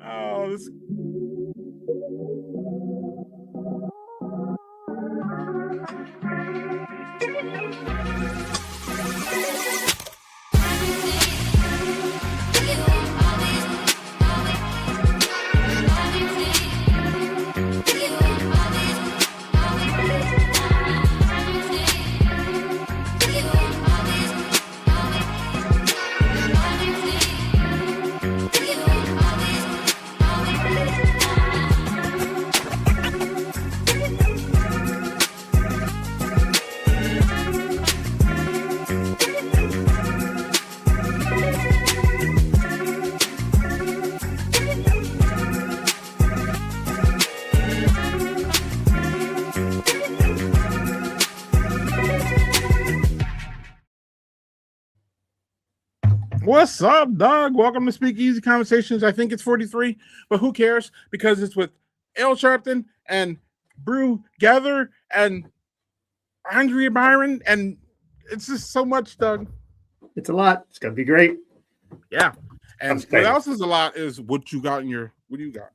Oh, this. What's up, dog? Welcome to SpeakEasy Conversations. I think it's 43, but who cares? Because it's with Ale Sharpton and BrewGether and Andrea Byron, and it's just so much, Doug. It's a lot. It's gonna be great. Yeah. And what else is a lot is what you got in your. What do you got?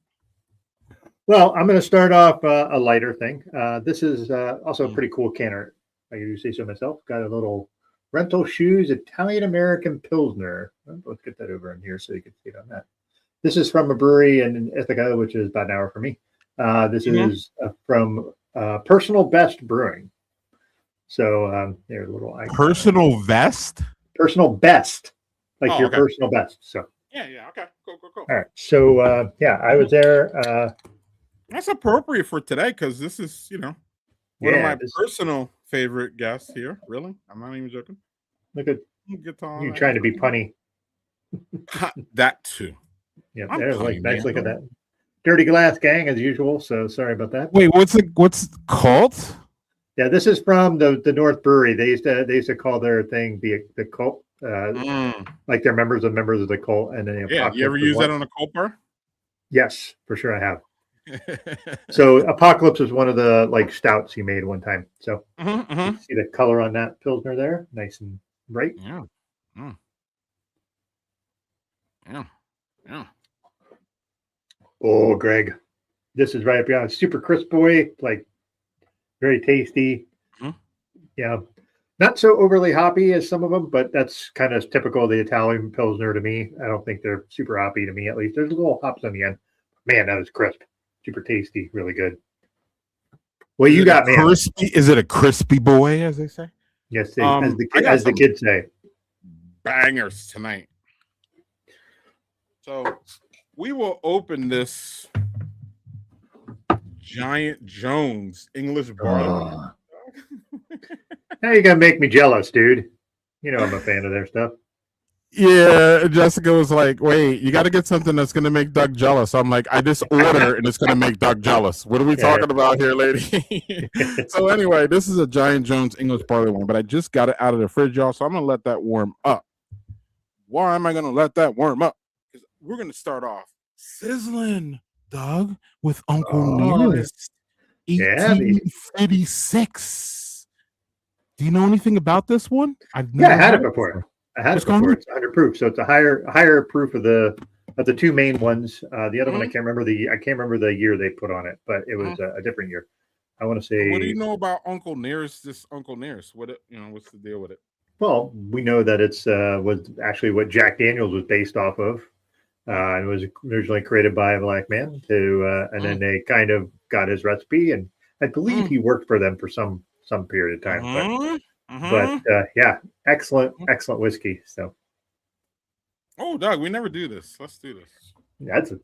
Well, I'm going to start off a lighter thing. This is also a pretty cool can art. I usually say so myself. Got a little Rental Shoes Italian American Pilsner. Let's get that over in here so you can see it on that. This is from a brewery in Ithaca, which is about an hour from me. This is from Personal Best Brewing. So there's a little icon. Personal Vest? Personal Best. Like your personal best. So yeah. Okay. Cool. All right. So I was there. That's appropriate for today because this is, one of my personal favorite guests here. Really? I'm not even joking. Look at you trying to be punny. That too. Yeah, there's like nice look at that. Dirty Glass Gang as usual. So sorry about that. Wait, what's cult? Yeah, this is from the North Brewery. They used to call their thing the cult. Like they're members of the cult, and then you ever use that on a cult bar? Yes, for sure I have. So Apocalypse was one of the like stouts he made one time. So see the color on that Pilsner there, nice and bright. Yeah. Oh, Greg, this is right up beyond super crisp boy, like very tasty. Yeah, not so overly hoppy as some of them, but that's kind of typical of the Italian Pilsner to me. I don't think they're super hoppy to me, at least. There's a little hops on the end. Man, that is crisp. Super tasty, really good. Well, you got me. Is it a crispy boy, as they say? Yes, as the kids say. Bangers tonight. So we will open this Giant Jones English barley. Now you're gonna make me jealous, dude. You know I'm a fan of their stuff. Yeah, Jessica was like, wait, you got to get something that's going to make Doug jealous. I'm like, I just order and it's going to make Doug jealous. What are we talking about here, lady? So anyway, this is a Giant Jones English barley one, but I just got it out of the fridge, y'all, so I'm going to let that warm up. Why am I going to let that warm up? Because we're going to start off sizzling, Doug, with Uncle Nearest, 1856. Do you know anything about this one? I had it before. I had it before. It's 100 proof, so it's a higher proof of the two main ones. The other one I can't remember the year they put on it, but it was a different year. I want to say. What do you know about Uncle Nearest? This Uncle Nearest, what's the deal with it? Well, we know that it's was actually what Jack Daniels was based off of. It was originally created by a black man and then they kind of got his recipe, and I believe he worked for them for some period of time. But excellent whiskey. So, Doug, we never do this. Let's do this.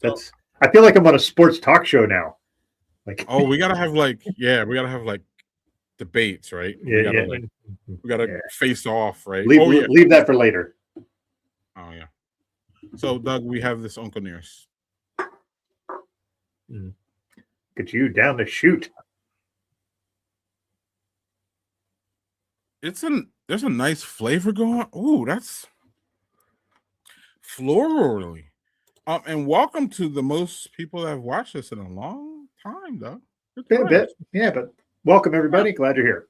That's. I feel like I'm on a sports talk show now. Like, we gotta have debates, right? We gotta face off, right? Leave that for later. Oh yeah. So, Doug, we have this Uncle Nearest. Get you down the chute. There's a nice flavor going. Ooh, that's florally. And welcome to the most people that have watched this in a long time, though. But welcome everybody. Glad you're here.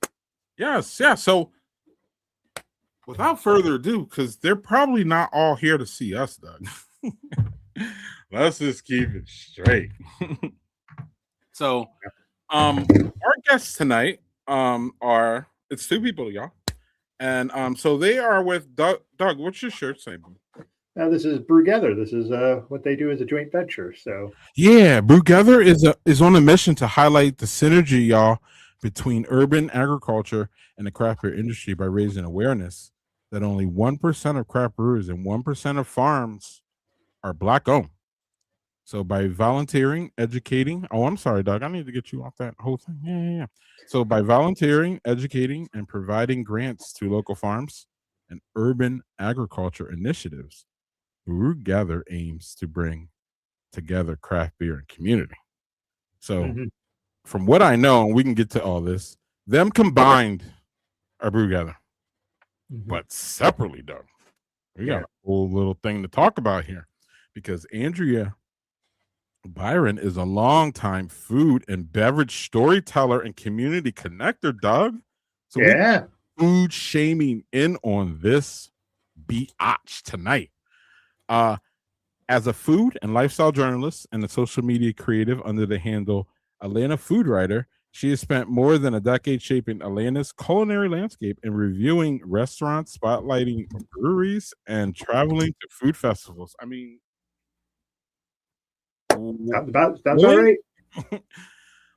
Yes. So without further ado, because they're probably not all here to see us, Doug. Let's just keep it straight. So, our guests tonight are it's two people, y'all, and so they are with Doug. Doug, what's your shirt say? Now this is BrewGether. This is what they do as a joint venture. So Yeah, BrewGether is on a mission to highlight the synergy, y'all, between urban agriculture and the craft beer industry by raising awareness that only 1% of craft brewers and 1% of farms are Black owned. So by volunteering, educating, oh, I'm sorry, Doug, I need to get you off that whole thing. Yeah. So by volunteering, educating, and providing grants to local farms and urban agriculture initiatives, BrewGether aims to bring together craft beer and community. So from what I know, and we can get to all this, them combined are BrewGether, but separately, Doug, we got a whole little thing to talk about here because Andrea Byron is a longtime food and beverage storyteller and community connector, Doug. So yeah, food shaming in on this biatch tonight. As a food and lifestyle journalist and a social media creative under the handle Atlanta Food Writer, she has spent more than a decade shaping Atlanta's culinary landscape and reviewing restaurants, spotlighting breweries, and traveling to food festivals. I mean, that's all right.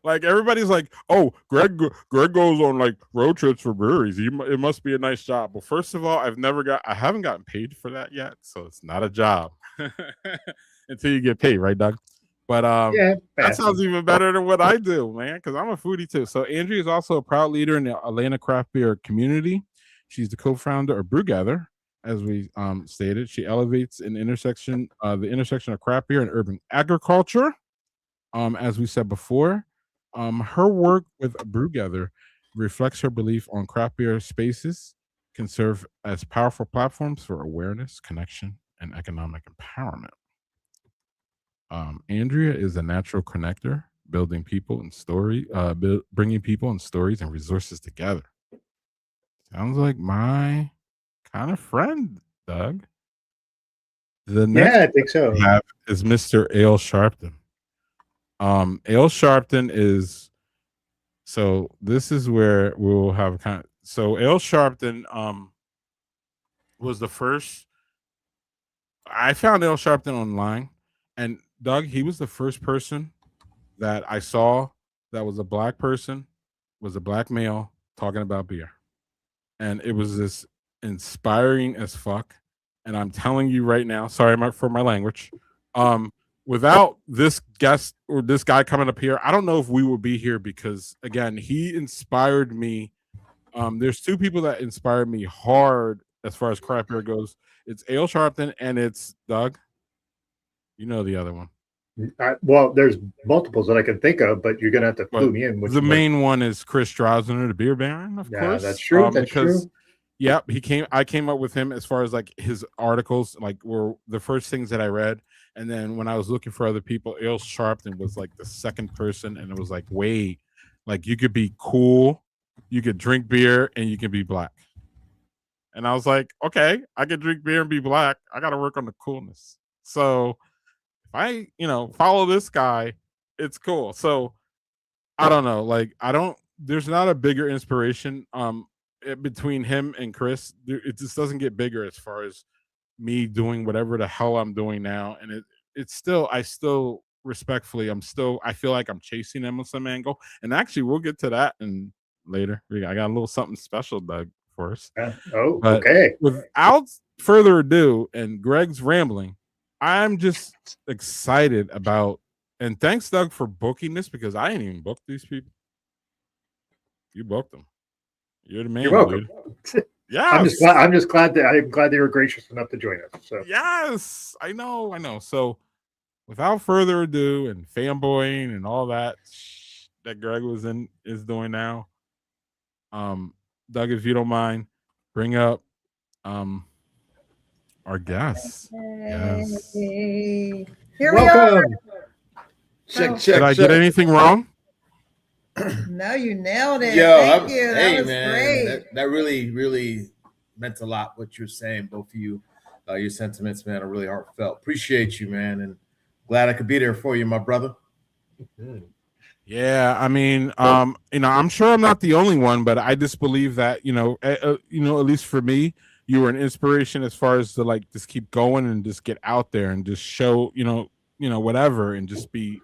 Like everybody's like, oh, Greg goes on like road trips for breweries. It must be a nice job. Well, first of all, I haven't gotten paid for that yet, so it's not a job until you get paid, right, Doug? But that sounds even better than what I do, man, because I'm a foodie too. So Andrea is also a proud leader in the Atlanta craft beer community. She's the co-founder of BrewGether, as we stated. She elevates the intersection of craft beer and urban agriculture. As we said before, her work with BrewGether reflects her belief on craft beer spaces can serve as powerful platforms for awareness, connection, and economic empowerment. Andrea is a natural connector, building people and bringing people and stories and resources together. Sounds like my kind of friend, Doug. The next I think so. we have is Mr. Ale Sharpton. Ale Sharpton is so this is where we'll have so Ale Sharpton was the first. I found Ale Sharpton online, and Doug, he was the first person that I saw that was a black person, was a black male talking about beer. And it was this inspiring as fuck. And I'm telling you right now, sorry for my language. Without this guest or this guy coming up here, I don't know if we would be here because again, he inspired me. There's two people that inspired me hard as far as craft beer goes. It's Ale Sharpton and it's Doug. You know the other one. Well, there's multiples that I can think of, but you're gonna have to clue me in. The main one is Chris Strausner, the beer baron, of course. That's true. That's true. Yep, I came up with him as far as like his articles, like were the first things that I read. And then when I was looking for other people, Ale Sharpton was like the second person, and it was like, wait, like you could be cool, you could drink beer, and you can be black. And I was like, okay, I could drink beer and be black. I got to work on the coolness. So if I, follow this guy, it's cool. So I don't know, like there's not a bigger inspiration between him and Chris. It just doesn't get bigger as far as me doing whatever the hell I'm doing now. And it's still, I still respectfully, I feel like I'm chasing him on some angle. And actually we'll get to that and later. I got a little something special, Doug, for us. Okay. Without further ado, and Greg's rambling, I'm just excited about, and thanks, Doug, for booking this because I ain't even booked these people. You booked them. You're the man. You're welcome. Yeah, I'm just glad they were gracious enough to join us. So yes, I know. So without further ado, and fanboying and all that Greg is doing now, Doug, if you don't mind, bring up our guests. Yes. Here we welcome. are. Check. Did I get anything wrong? No, you nailed it. Yo, Thank you. That was man, great. That really, really meant a lot. What you're saying, both of you, your sentiments, man, are really heartfelt. Appreciate you, man, and Glad I could be there for you, my brother. Yeah, I mean, I'm sure I'm not the only one, but I just believe that, at least for me, you were an inspiration as far as to like just keep going and just get out there and just show, whatever, and just be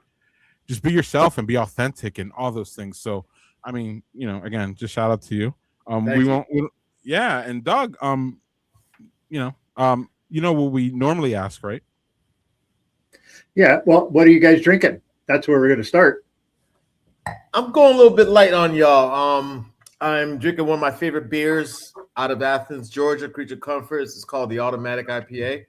yourself and be authentic and all those things. So, I mean, again, just shout out to you. Yeah, and Doug, what we normally ask, right? Yeah. Well, what are you guys drinking? That's where we're going to start. I'm going a little bit light on y'all. I'm drinking one of my favorite beers out of Athens, Georgia, Creature Comforts. It's called the Automatic IPA. It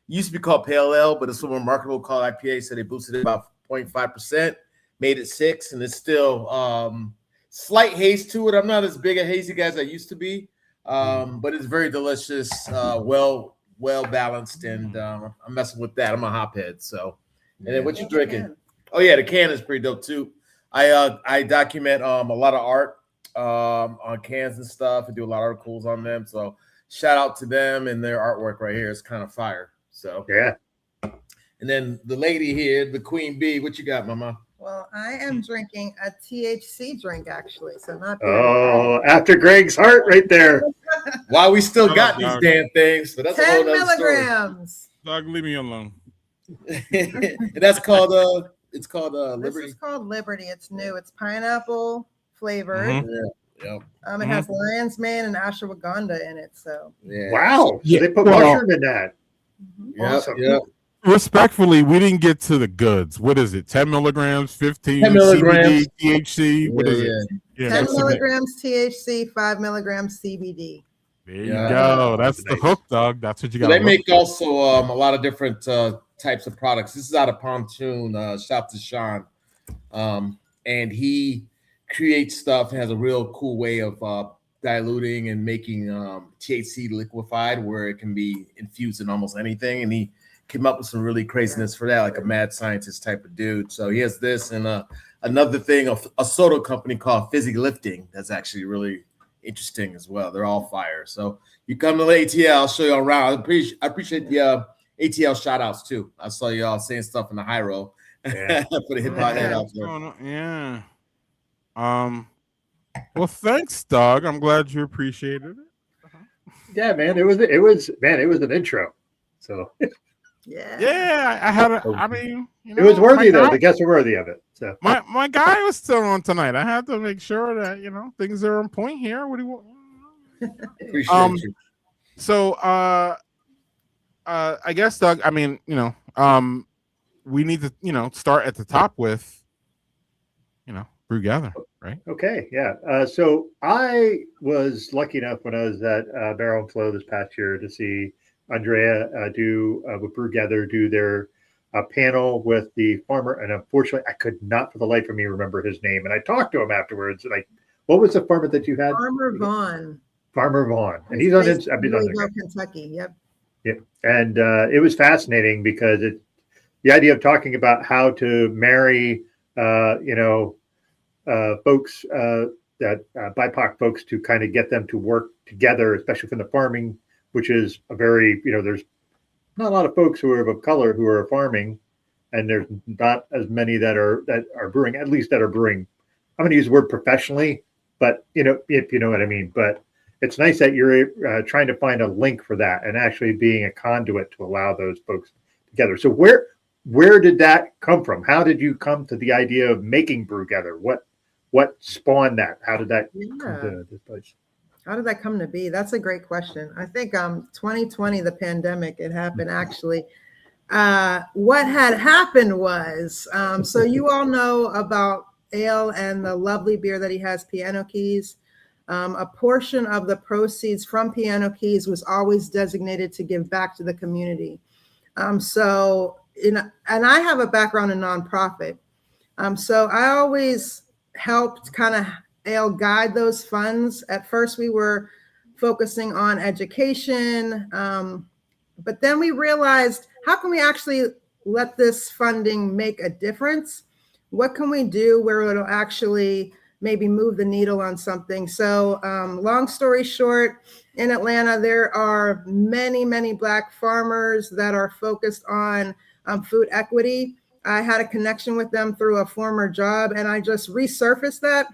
used to be called Pale Ale, but it's a more marketable called IPA, so they boosted it about 0.5%, made it 6%, and it's still slight haze to it. I'm not as big a hazy guy as I used to be, but it's very delicious, well balanced, and I'm messing with that. I'm a hophead, so. And then what you drinking? Oh yeah, the can is pretty dope too. I document a lot of art on cans and stuff, and do a lot of articles on them. So shout out to them and their artwork right here. It's kind of fire. So yeah. And then the lady here, the Queen Bee, what you got, Mama? Well, I am drinking a THC drink actually, so not. Oh, after Greg's heart, right there. Why we still got these damn things? But that's 10 a whole other milligrams. Doug, leave me alone. And that's called it's called Liberty. This is called Liberty. It's new. It's pineapple flavored. Mm-hmm. Yep. It has lion's mane and ashwagandha in it. So Yeah. Wow. Yeah. They put mushroom in that. Yep. Awesome. Yep. Respectfully, we didn't get to the goods. What is it? 10 milligrams, 15 10 milligrams. CBD, THC. What is it? Yeah, 10 that's milligrams THC, 5 milligrams CBD. There you go. That's the hook, Doug. That's what you got. They make also a lot of different types of products. This is out of Pontoon. Shout to Sean. And he creates stuff and has a real cool way of diluting and making THC liquefied where it can be infused in almost anything. And he came up with some really craziness for that, like a mad scientist type of dude. So he has this and another thing, a soda company called Fizzy Lifting. That's actually really interesting as well. They're all fire. So you come to the ATL, I'll show you around. I appreciate the ATL shout outs too. I saw y'all saying stuff in the high row. Yeah. Put a hip hop head out there. Yeah. Well, thanks, Doug. I'm glad you appreciated it. Yeah, man. It was an intro. So Yeah. I had I mean, it was worthy though. The guests are worthy of it. So my guy was still on tonight. I had to make sure that things are on point here. What do you want? Appreciate you. So I guess, Doug, I mean, we need to start at the top with BrewGether, right? okay, yeah. So I was lucky enough when I was at Barrel and Flow this past year to see Andrea with BrewGether do their panel with the farmer, and unfortunately, I could not for the life of me remember his name. And I talked to him afterwards, and what was the farmer that you had? Farmer Vaughn. Farmer Vaughn, and he's on Kentucky. Yep. Yep. And it was fascinating because the idea of talking about how to marry, folks that BIPOC folks to kind of get them to work together, especially from the farming, which is a very, there's not a lot of folks who are of color who are farming, and there's not as many that are brewing, at least that are brewing. I'm going to use the word professionally, but if you know what I mean. But it's nice that you're trying to find a link for that and actually being a conduit to allow those folks together. So where did that come from? How did you come to the idea of making BrewGether? What spawned that? How did that come to this place? How did that come to be? That's a great question. I think 2020, the pandemic, it happened actually. What had happened was, so you all know about Ale and the lovely beer that he has, Piano Keys. A portion of the proceeds from Piano Keys was always designated to give back to the community. And I have a background in nonprofit. So I always helped kind of Ale guide those funds. At first, we were focusing on education, but then we realized, how can we actually let this funding make a difference? What can we do where it'll actually maybe move the needle on something? So long story short, in Atlanta, there are many, many Black farmers that are focused on food equity. I had a connection with them through a former job, and I just resurfaced that.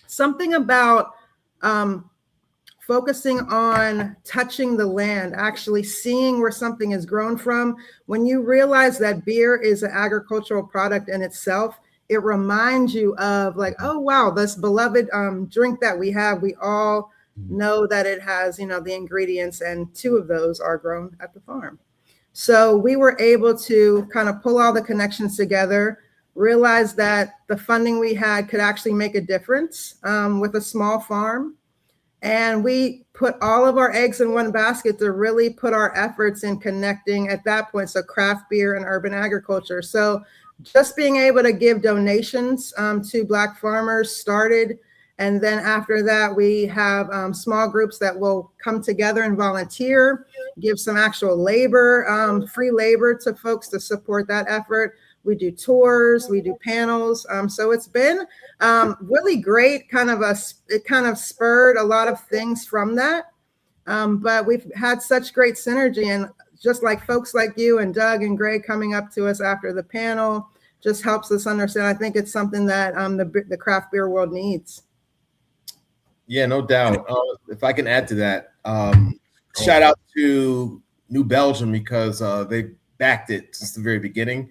Something about focusing on touching the land, actually seeing where something is grown from. When you realize that beer is an agricultural product in itself, it reminds you of like, oh, wow, this beloved drink that we have, we all know that it has, the ingredients, and 2 of those are grown at the farm. So we were able to kind of pull all the connections together, realize that the funding we had could actually make a difference with a small farm. And we put all of our eggs in one basket to really put our efforts in connecting at that point. So craft beer and urban agriculture. So just being able to give donations to Black farmers started. And then after that, we have small groups that will come together and volunteer, give some actual labor, free labor to folks to support that effort. We do tours, we do panels. So it's been really great. It kind of spurred a lot of things from that. But we've had such great synergy, and just like folks like you and Doug and Greg coming up to us after the panel just helps us understand. I think it's something that the craft beer world needs. Yeah, no doubt. If I can add to that, shout out to New Belgium, because they backed it since the very beginning.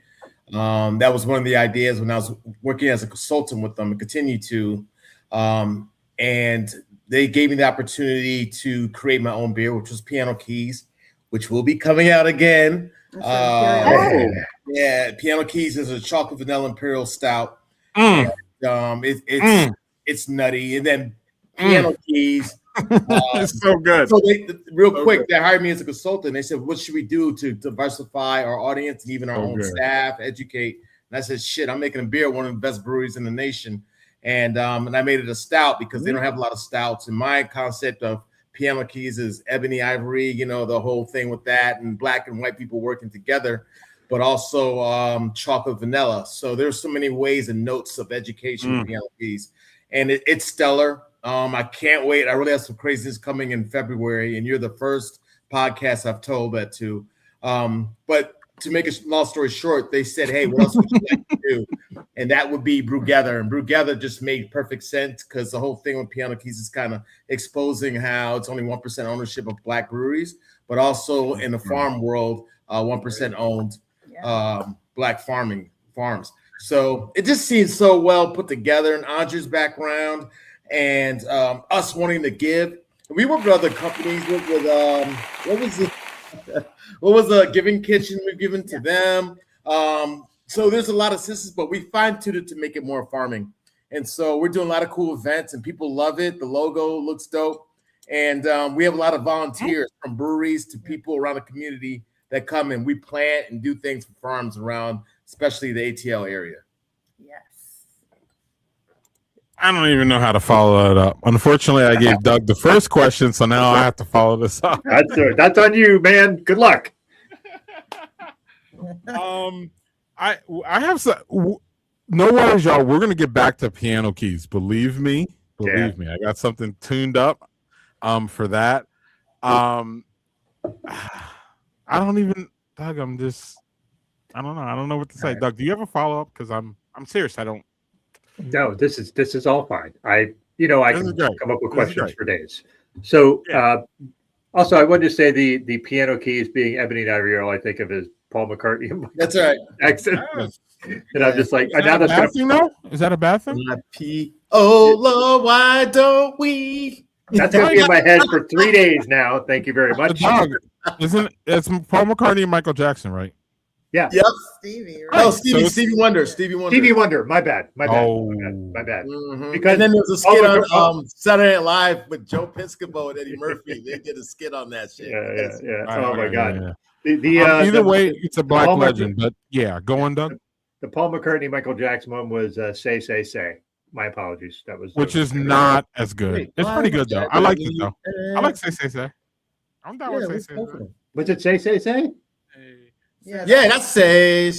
That was one of the ideas when I was working as a consultant with them, and continue to. And they gave me the opportunity to create my own beer, which was Piano Keys, which will be coming out again. Yeah, Piano Keys is a chocolate vanilla imperial stout. And, it's nutty. And then Piano Keys. It's so good. So they hired me as a consultant. They said, what should we do to diversify our audience and even our own staff, educate? And I said, shit, I'm making a beer, one of the best breweries in the nation. And I made it a stout because they don't have a lot of stouts. And my concept of Piano Keys is ebony ivory, the whole thing with that, and Black and white people working together, but also chocolate vanilla. So there's so many ways and notes of education with Piano Keys. And it's stellar. I can't wait. I really have some craziness coming in February, and you're the first podcast I've told that to. But to make a long story short, they said, hey, what else would you like to do? And that would be BrewGether. And BrewGether just made perfect sense, because the whole thing with Piano Keys is kind of exposing how it's only 1% ownership of Black breweries, but also in the farm world, 1% owned Black farms. So it just seems so well put together, and Andre's background and us wanting to give. We work with other companies with what was the Giving Kitchen we've given to them. So there's a lot of systems, but we fine-tuned it to make it more farming. And so we're doing a lot of cool events, and people love it. The logo looks dope. And we have a lot of volunteers, from breweries to people around the community, that come and we plant and do things for farms around, especially the ATL area. Yes. I don't even know how to follow it up. Unfortunately, I gave Doug the first question, so now I have to follow this up. That's on you, man. Good luck. I have some. No worries, y'all. We're gonna get back to Piano Keys. Believe me. I got something tuned up for that. I don't even, Doug. I don't know. I don't know what to say. Right. Doug, do you have a follow up? Because I'm serious. I don't. No, this is all fine. I can come up with questions for days. So also, I wanted to say the Piano Keys being ebony and ivory, all I think of is Paul McCartney. That's right. Accent. And I'm just like, is that a bad thing, though? Is that a bad thing? Oh Lord, why don't we? That's going to be in my head for 3 days now. Thank you very much. It's Paul McCartney and Michael Jackson, right? Yeah. Yep. Stevie. Right? Oh, Stevie Wonder. Stevie Wonder. My bad. Mm-hmm. Because and then there's a skit on Saturday Night Live with Joe Piscopo and Eddie Murphy. They did a skit on that shit. Yeah. Oh my God. Yeah. Either way, it's a Black legend. But yeah, go on, Doug. The Paul McCartney, Michael Jackson one was "Say, Say, Say." My apologies. Which is not as good. It's pretty good though. I like it though. I like "Say, Say, Say." I'm down with "Say, Say, Say." Was it "Say, Say, Say"? Yeah, that's say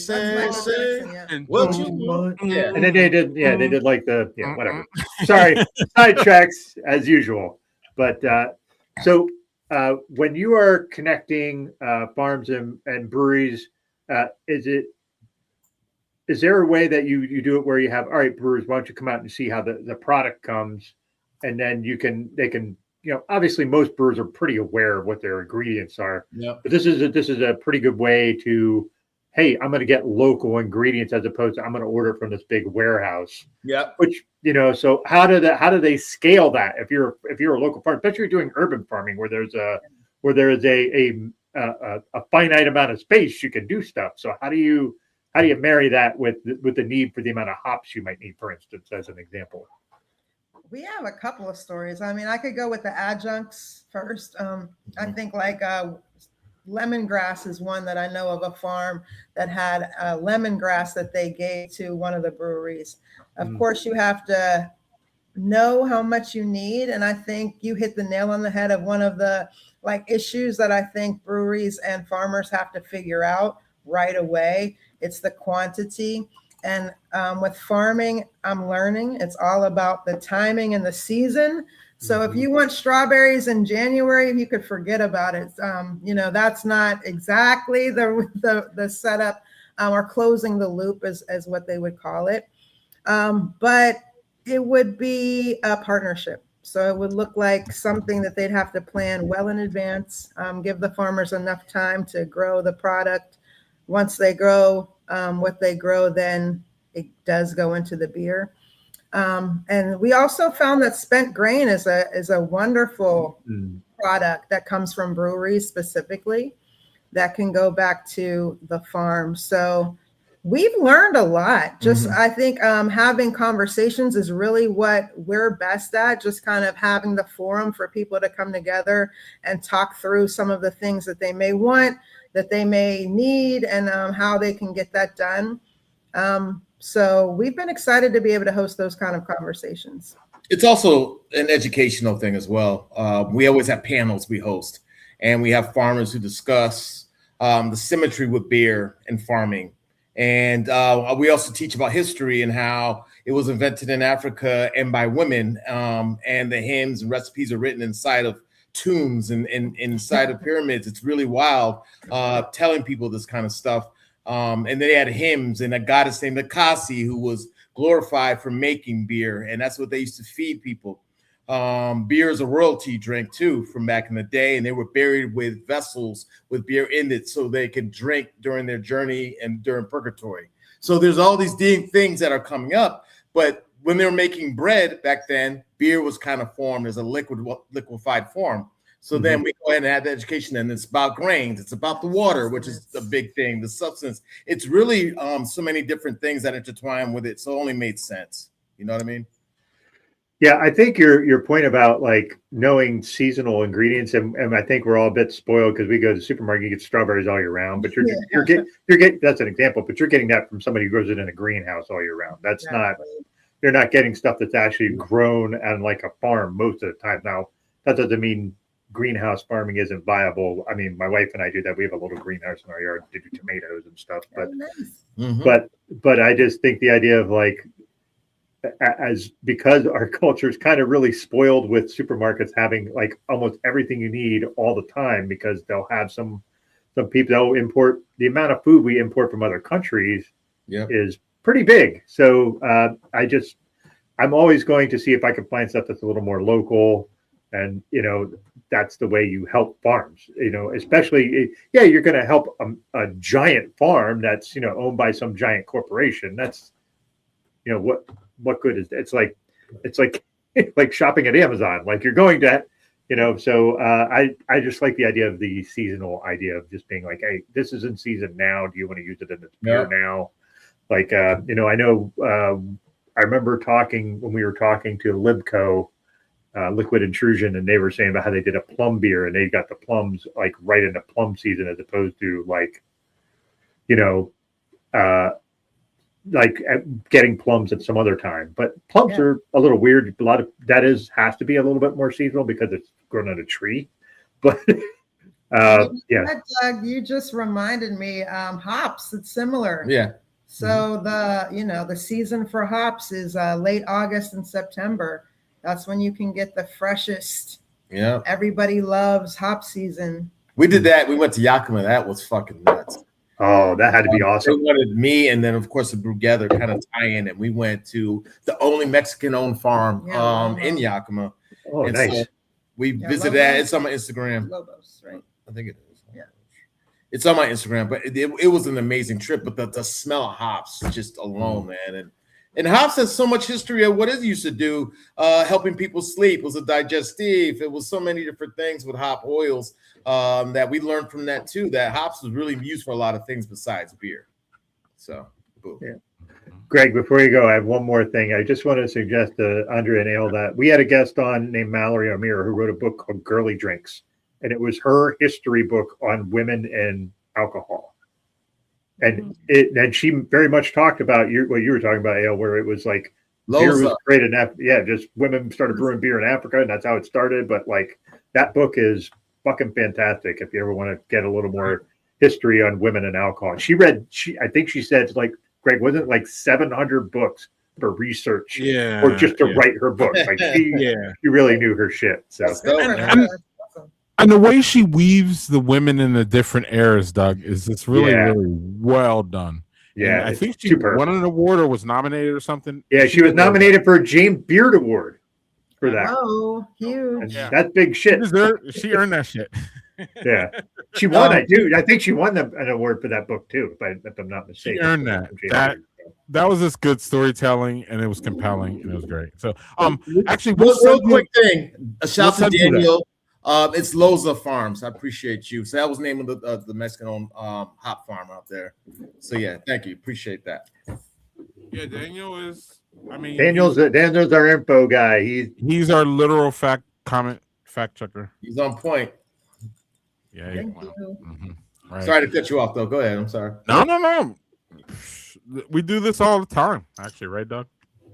what you want. Yeah, and then they did like the whatever. Sorry, sidetracks as usual. But so when you are connecting farms and breweries, is there a way that you do it where you have, all right, brewers, why don't you come out and see how the product comes, and then they can, obviously most brewers are pretty aware of what their ingredients are. Yeah. But this is a pretty good way to, hey, I'm going to get local ingredients as opposed to I'm going to order from this big warehouse. Yeah. Which, so how do they scale that if you're a local farmer, especially if you're doing urban farming where there is a finite amount of space you can do stuff. So how do you marry that with the need for the amount of hops you might need, for instance, as an example? We have a couple of stories. I mean, I could go with the adjuncts first. I think like lemongrass is one that I know of, a farm that had lemongrass that they gave to one of the breweries. Of course, you have to know how much you need. And I think you hit the nail on the head of one of the issues that I think breweries and farmers have to figure out right away. It's the quantity. And with farming, I'm learning it's all about the timing and the season. So if you want strawberries in January, you could forget about it. That's not exactly the setup or closing the loop as what they would call it. But it would be a partnership. So it would look like something that they'd have to plan well in advance, give the farmers enough time to grow the product. Once they grow what they grow, then it does go into the beer. And we also found that spent grain is a wonderful product that comes from breweries specifically that can go back to the farm. So we've learned a lot. Just I think having conversations is really what we're best at, just kind of having the forum for people to come together and talk through some of the things that they may want, that they may need, and how they can get that done. So we've been excited to be able to host those kind of conversations. It's also an educational thing as well. We always have panels we host, and we have farmers who discuss the symmetry with beer and farming. And we also teach about history and how it was invented in Africa and by women, and the hymns and recipes are written inside of tombs and inside of pyramids. It's really wild telling people this kind of stuff. And then they had hymns and a goddess named Akasi who was glorified for making beer. And that's what they used to feed people. Beer is a royalty drink too from back in the day. And they were buried with vessels with beer in it so they could drink during their journey and during purgatory. So there's all these things that are coming up. But when they were making bread back then, beer was kind of formed as a liquefied form. So then we go ahead and have the education, and it's about grains, it's about the water, which is the big thing, the substance. It's really so many different things that intertwine with it. So it only made sense. You know what I mean? Yeah, I think your point about knowing seasonal ingredients, and I think we're all a bit spoiled because we go to the supermarket, you get strawberries all year round, but you're getting that's an example, but you're getting that from somebody who grows it in a greenhouse all year round. That's you're not getting stuff that's actually grown on a farm most of the time. Now, that doesn't mean greenhouse farming isn't viable. I mean, my wife and I do that. We have a little greenhouse in our yard to do tomatoes and stuff. But but I just think the idea of because our culture is kind of really spoiled with supermarkets having almost everything you need all the time, because they'll have some people that will import. The amount of food we import from other countries is pretty big. So I'm always going to see if I can find stuff that's a little more local. And, that's the way you help farms, especially, you're going to help a giant farm that's, owned by some giant corporation. That's, what good is that? It's like shopping at Amazon. You're going to, so I just like the idea of the seasonal idea of just being hey, this is in season now. Do you want to use it in the beer now? I know I remember when we were talking to Libco, Liquid Intrusion, and they were saying about how they did a plum beer, and they got the plums right into plum season as opposed to getting plums at some other time. But plums are a little weird. A lot of that has to be a little bit more seasonal because it's grown on a tree. But Doug, you just reminded me, hops, it's similar. Yeah. So the season for hops is late August and September. That's when you can get the freshest. Yeah. Everybody loves hop season. We did that. We went to Yakima. That was fucking nuts. Oh, that had to be They awesome. wanted me, and then of course the BrewGether kind of tie in, and we went to the only Mexican-owned farm in Yakima. Oh, and nice. So we visited that. It's on my Instagram. Lobos, right? I think it is. Yeah. It's on my Instagram, but it was an amazing trip. But the smell of hops just alone, man, and hops has so much history of what it used to do, helping people sleep. It was a digestive. It was so many different things with hop oils that we learned from that too. That hops was really used for a lot of things besides beer. So, boom. Yeah. Greg, before you go, I have one more thing. I just want to suggest to Andre and Ale that we had a guest on named Mallory Amir who wrote a book called Girly Drinks, and it was her history book on women and alcohol. And she very much talked about what you were talking about, Ale, where it was like beer was created in Africa. Yeah, just women started brewing beer in Africa, and that's how it started. But like that book is fucking fantastic if you ever want to get a little more history on women and alcohol. I think she said, like, Greg, wasn't it like 700 books for research, or just to write her book? Like she really knew her shit. So. And the way she weaves the women in the different eras, Doug, is it's really, really well done. Yeah, and I think she won an award or was nominated or something. Yeah, she was nominated for a James Beard Award for that. Oh, huge! That's big shit. She earned that shit. Yeah, she won. I think she won an award for that book too, if I'm not mistaken. She earned that. That was just good storytelling, and it was compelling, and it was great. So, actually, real quick thing. A shout to Daniel. It's Loza Farms. I appreciate you. So that was the name of the Mexican-owned hop farm out there. So yeah, thank you. Appreciate that. Yeah, Daniel is. I mean, Daniel's our info guy. He's our literal fact checker. He's on point. Yeah. Right. Sorry to cut you off, though. Go ahead. I'm sorry. No. We do this all the time, actually, right, Doug?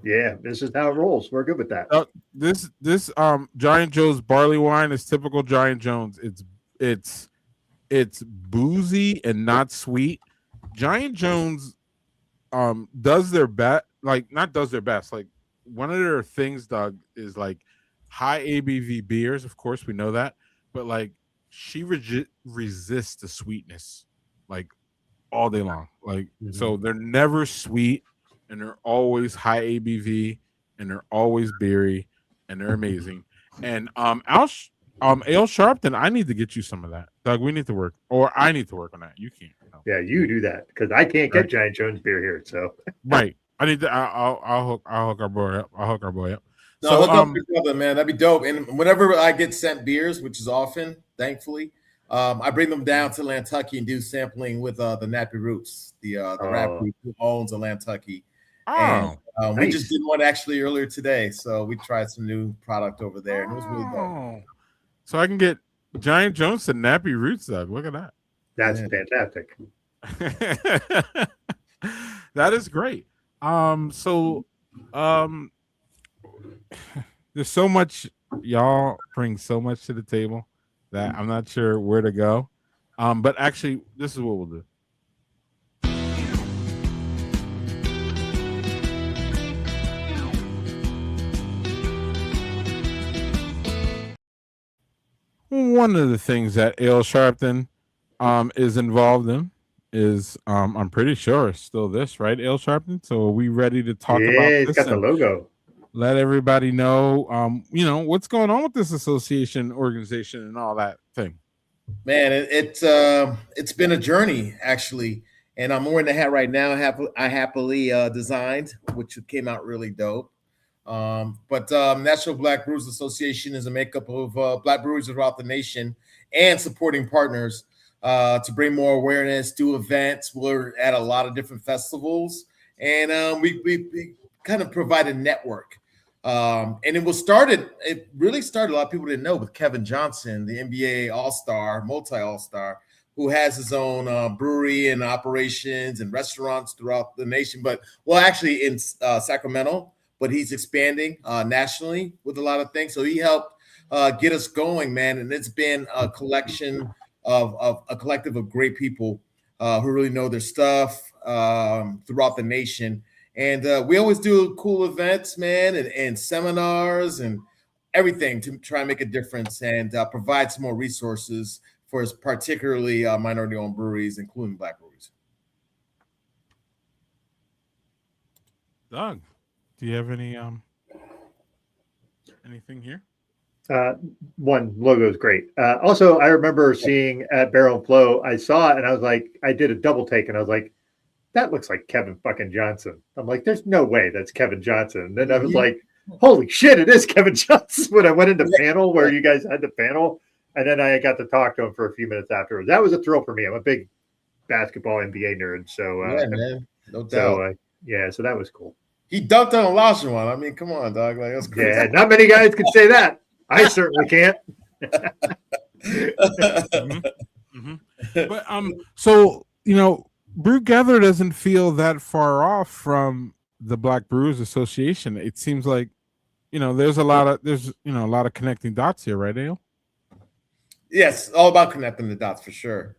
Yeah, this is how it rolls. We're good with that. This Giant Joe's barley wine is typical Giant Jones. It's boozy and not sweet. Giant Jones does their best, like one of their things, Doug, is like high ABV beers. Of course, we know that, but like she resists the sweetness like all day long. Like so they're never sweet. And they're always high ABV, and they're always beery, and they're amazing. And Ale Sharpton, I need to get you some of that, Doug. We need to work, or I need to work on that. You can't. Yeah, you do that because I can't get Giant Jones beer here. So right, I need to. I'll hook our boy up. No, hook up your brother, man. That'd be dope. And whenever I get sent beers, which is often, thankfully, I bring them down to Nantucket and do sampling with the Nappy Roots, the rap group who owns Nantucket. And nice. We just did one actually earlier today, so we tried some new product over there, and it was really dope. So I can get Giant Jones to Nappy Roots, Doug. Look at that. That's fantastic. That is great. There's so much, y'all bring so much to the table that I'm not sure where to go. But actually, this is what we'll do. One of the things that Ale Sharpton is involved in is I'm pretty sure it's still this, right, Ale Sharpton? So are we ready to talk about this? It's got the logo. Let everybody know what's going on with this association, organization, and all that thing. Man, it's been a journey, actually. And I'm wearing the hat right now. I happily designed, which came out really dope. But National Black Brewers Association is a makeup of Black breweries throughout the nation and supporting partners to bring more awareness, do events. We're at a lot of different festivals, and we kind of provide a network. And it really started, a lot of people didn't know, with Kevin Johnson, the NBA All-Star, multi-All-Star, who has his own brewery and operations and restaurants throughout the nation, actually in Sacramento. But he's expanding nationally with a lot of things. So he helped get us going, man. And it's been a collective of great people who really know their stuff throughout the nation. And we always do cool events, man, and seminars and everything to try and make a difference and provide some more resources for particularly minority-owned breweries, including Black breweries. Doug, do you have anything here? One logo is great. Also, I remember seeing at Barrel and Flow, I saw it and I was like, I did a double take and I was like, that looks like Kevin fucking Johnson. I'm like, there's no way that's Kevin Johnson. And then I was like, holy shit, it is Kevin Johnson. When I went into panel where you guys had the panel, and then I got to talk to him for a few minutes afterwards. That was a thrill for me. I'm a big basketball NBA nerd. So, yeah, man. No doubt. So, so that was cool. He dunked on Olajuwon. I mean, come on, dog. Like, that's crazy. Yeah, not many guys could say that. I certainly can't. But so BrewGether doesn't feel that far off from the Black Brewers Association. It seems like there's a lot of connecting dots here, right, Ale? Yes, all about connecting the dots for sure.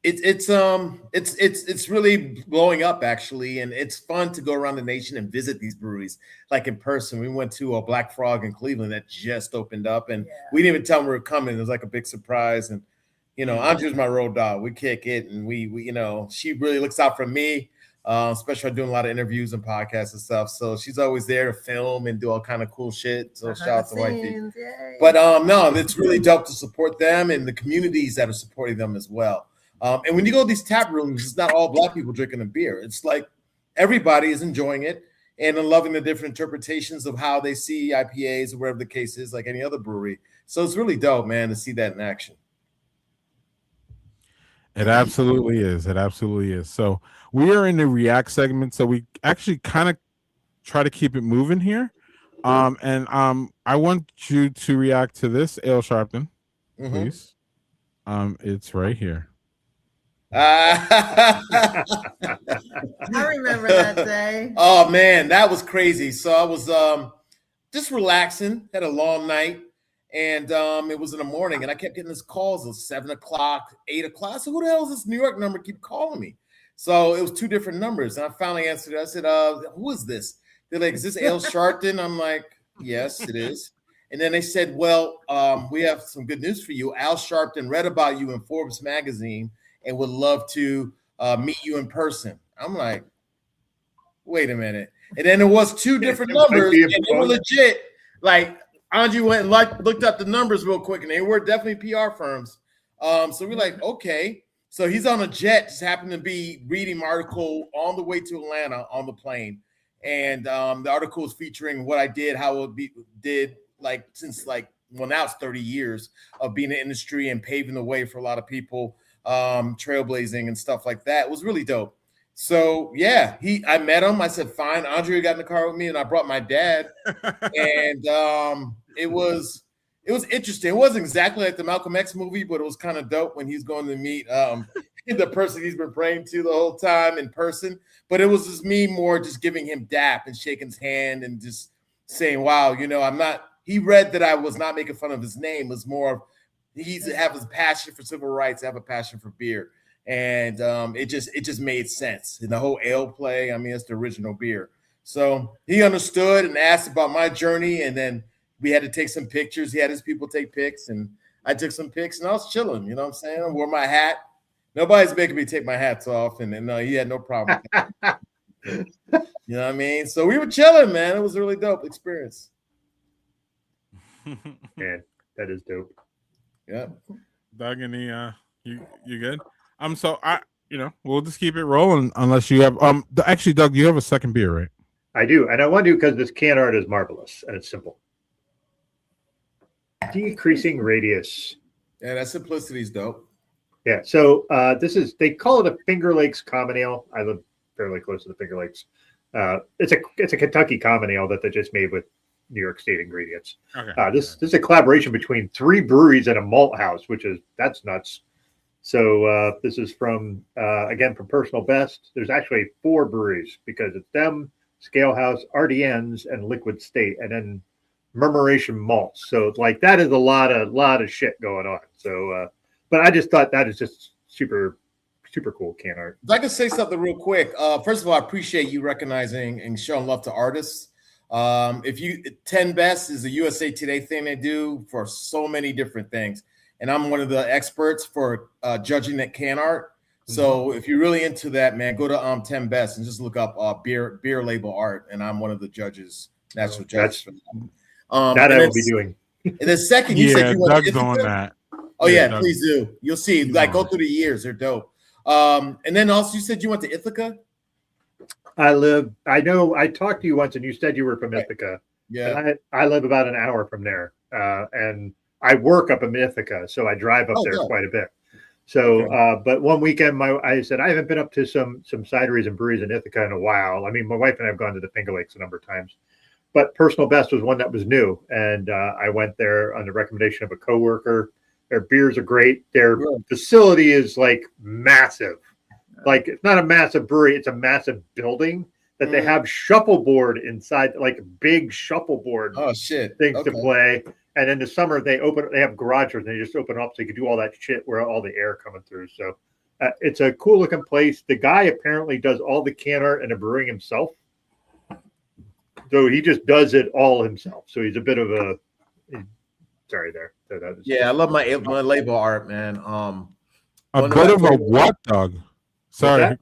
It's really blowing up actually, and it's fun to go around the nation and visit these breweries like in person. We went to a Black Frog in Cleveland that just opened up, and we didn't even tell them we were coming. It was like a big surprise, and Andrew's my road dog. We kick it, and we she really looks out for me, especially doing a lot of interviews and podcasts and stuff. So she's always there to film and do all kind of cool shit. So shout out to Wifey. But no, it's really dope to support them and the communities that are supporting them as well. And when you go to these tap rooms, it's not all Black people drinking a beer. It's like everybody is enjoying it and loving the different interpretations of how they see IPAs or whatever the case is, like any other brewery. So it's really dope, man, to see that in action. It absolutely is. It absolutely is. So we are in the React segment. So we actually kind of try to keep it moving here. And I want you to react to this, Ale Sharpton, please. It's right here. I remember that day. Oh man, that was crazy. So I was just relaxing, had a long night, and it was in the morning, and I kept getting these calls at 7 o'clock, 8 o'clock. So who the hell is this New York number keep calling me? So it was two different numbers, and I finally answered it. I said, who is this? They're like, is this Ale Sharpton? I'm like, yes, it is. And then they said, well, we have some good news for you. Al Sharpton read about you in Forbes magazine and would love to meet you in person. I'm like, wait a minute. And then it was two different numbers, and they were legit. Like, Andrew went and looked up the numbers real quick, and they were definitely PR firms. So we're like, okay. So he's on a jet, just happened to be reading my article on the way to Atlanta on the plane. And the article is featuring what I did, how it did like since now it's 30 years of being in the industry and paving the way for a lot of people, trailblazing and stuff like that. It was really dope. So yeah, I met him. I said, fine. Andre got in the car with me, and I brought my dad. And it was interesting. It wasn't exactly like the Malcolm X movie, but it was kind of dope when he's going to meet the person he's been praying to the whole time in person. But it was just me more just giving him dap and shaking his hand and just saying, wow, I'm not. He read that I was not making fun of his name. It was more of he's have a passion for civil rights, have a passion for beer. And it just made sense. And the whole ale play, I mean, it's the original beer. So he understood and asked about my journey, and then we had to take some pictures. He had his people take pics, and I took some pics, and I was chilling. You know what I'm saying? I wore my hat. Nobody's making me take my hats off, and he had no problem with that. You know what I mean? So we were chilling, man. It was a really dope experience. Man, that is dope. Yeah. Doug, any you good? So we'll just keep it rolling unless you have actually, Doug, you have a second beer, right? I do, and I want to because this can art is marvelous and it's simple. Decreasing radius. Yeah, that simplicity is dope. Yeah, so they call it a Finger Lakes common ale. I live fairly close to the Finger Lakes. It's a Kentucky common ale that they just made with New York State ingredients. Okay. This is a collaboration between 3 breweries and a malt house, that's nuts. So this is from Personal Best. There's actually 4 breweries because it's them, Scale House, RDNs, and Liquid State, and then Murmuration Malts. So that is a lot of shit going on. So, but I just thought that is just super, super cool can art. If I could say something real quick. First of all, I appreciate you recognizing and showing love to artists. 10 Best is a USA Today thing they do for so many different things. And I'm one of the experts for judging that can art. So if you're really into that, man, go to 10 Best and just look up beer label art, and I'm one of the judges, national judges for that. That I will be doing. And then second, you said you want Doug's Ithaca? on that. Oh yeah, Doug. please do. You'll see. Like go through the years, they're dope. And then also you said you went to Ithaca. I know I talked to you once, and you said you were from Ithaca. Yeah, and I live about an hour from there, and I work up in Ithaca, so I drive up there quite a bit. So, but one weekend, I said I haven't been up to some cideries and breweries in Ithaca in a while. I mean, my wife and I have gone to the Finger Lakes a number of times, but Personal Best was one that was new, and I went there on the recommendation of a coworker. Their beers are great. Their facility is like massive. Like it's not a massive brewery; it's a massive building that they have shuffleboard inside, like big shuffleboard things to play. And in the summer, they have garages and they just open up so you can do all that shit where all the air coming through. So it's a cool looking place. The guy apparently does all the can art and the brewing himself. So he just does it all himself. So he's a bit of a sorry there. I love my label art, man. A bit of a what, Doug? Sorry.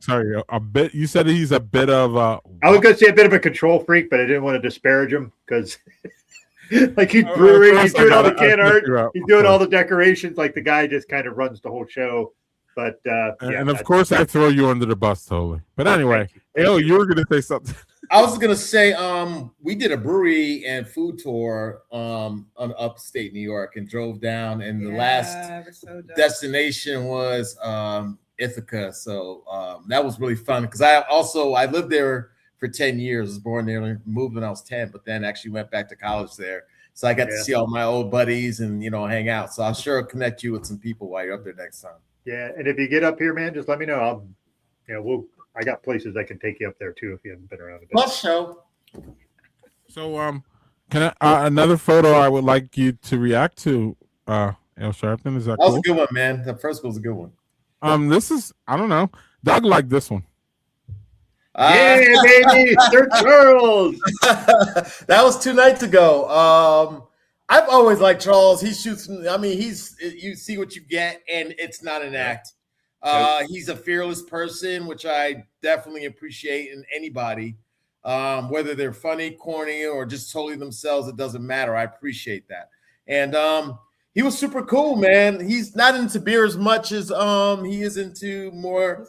A bit. You said he's a bit of a. I was going to say a bit of a control freak, but I didn't want to disparage him because, like, he's brewing, he's doing all the can art, he's doing all the decorations. Like the guy just kind of runs the whole show. But and of course, I throw you under the bus totally. But anyway, you were going to say something. I was going to say, we did a brewery and food tour on upstate New York and drove down, and the last destination was Ithaca. So that was really fun because I lived there for 10 years. I was born there, moved when I was 10, but then actually went back to college there. So I got to see all my old buddies and hang out. So I'll sure connect you with some people while you're up there next time. Yeah, and if you get up here, man, just let me know. I got places I can take you up there too if you haven't been around a bit. Plus show. So can I another photo I would like you to react to, Al Sharpton? Is that was cool? a good one, man. The first one was a good one. This is I don't know. Doug liked this one. Yeah, baby, Sir Charles. That was 2 nights ago. I've always liked Charles. He shoots. I mean, you see what you get, and it's not an act. He's a fearless person, which I definitely appreciate in anybody, whether they're funny, corny, or just totally themselves. It doesn't matter. I appreciate that. And he was super cool, man. He's not into beer as much as he is into more.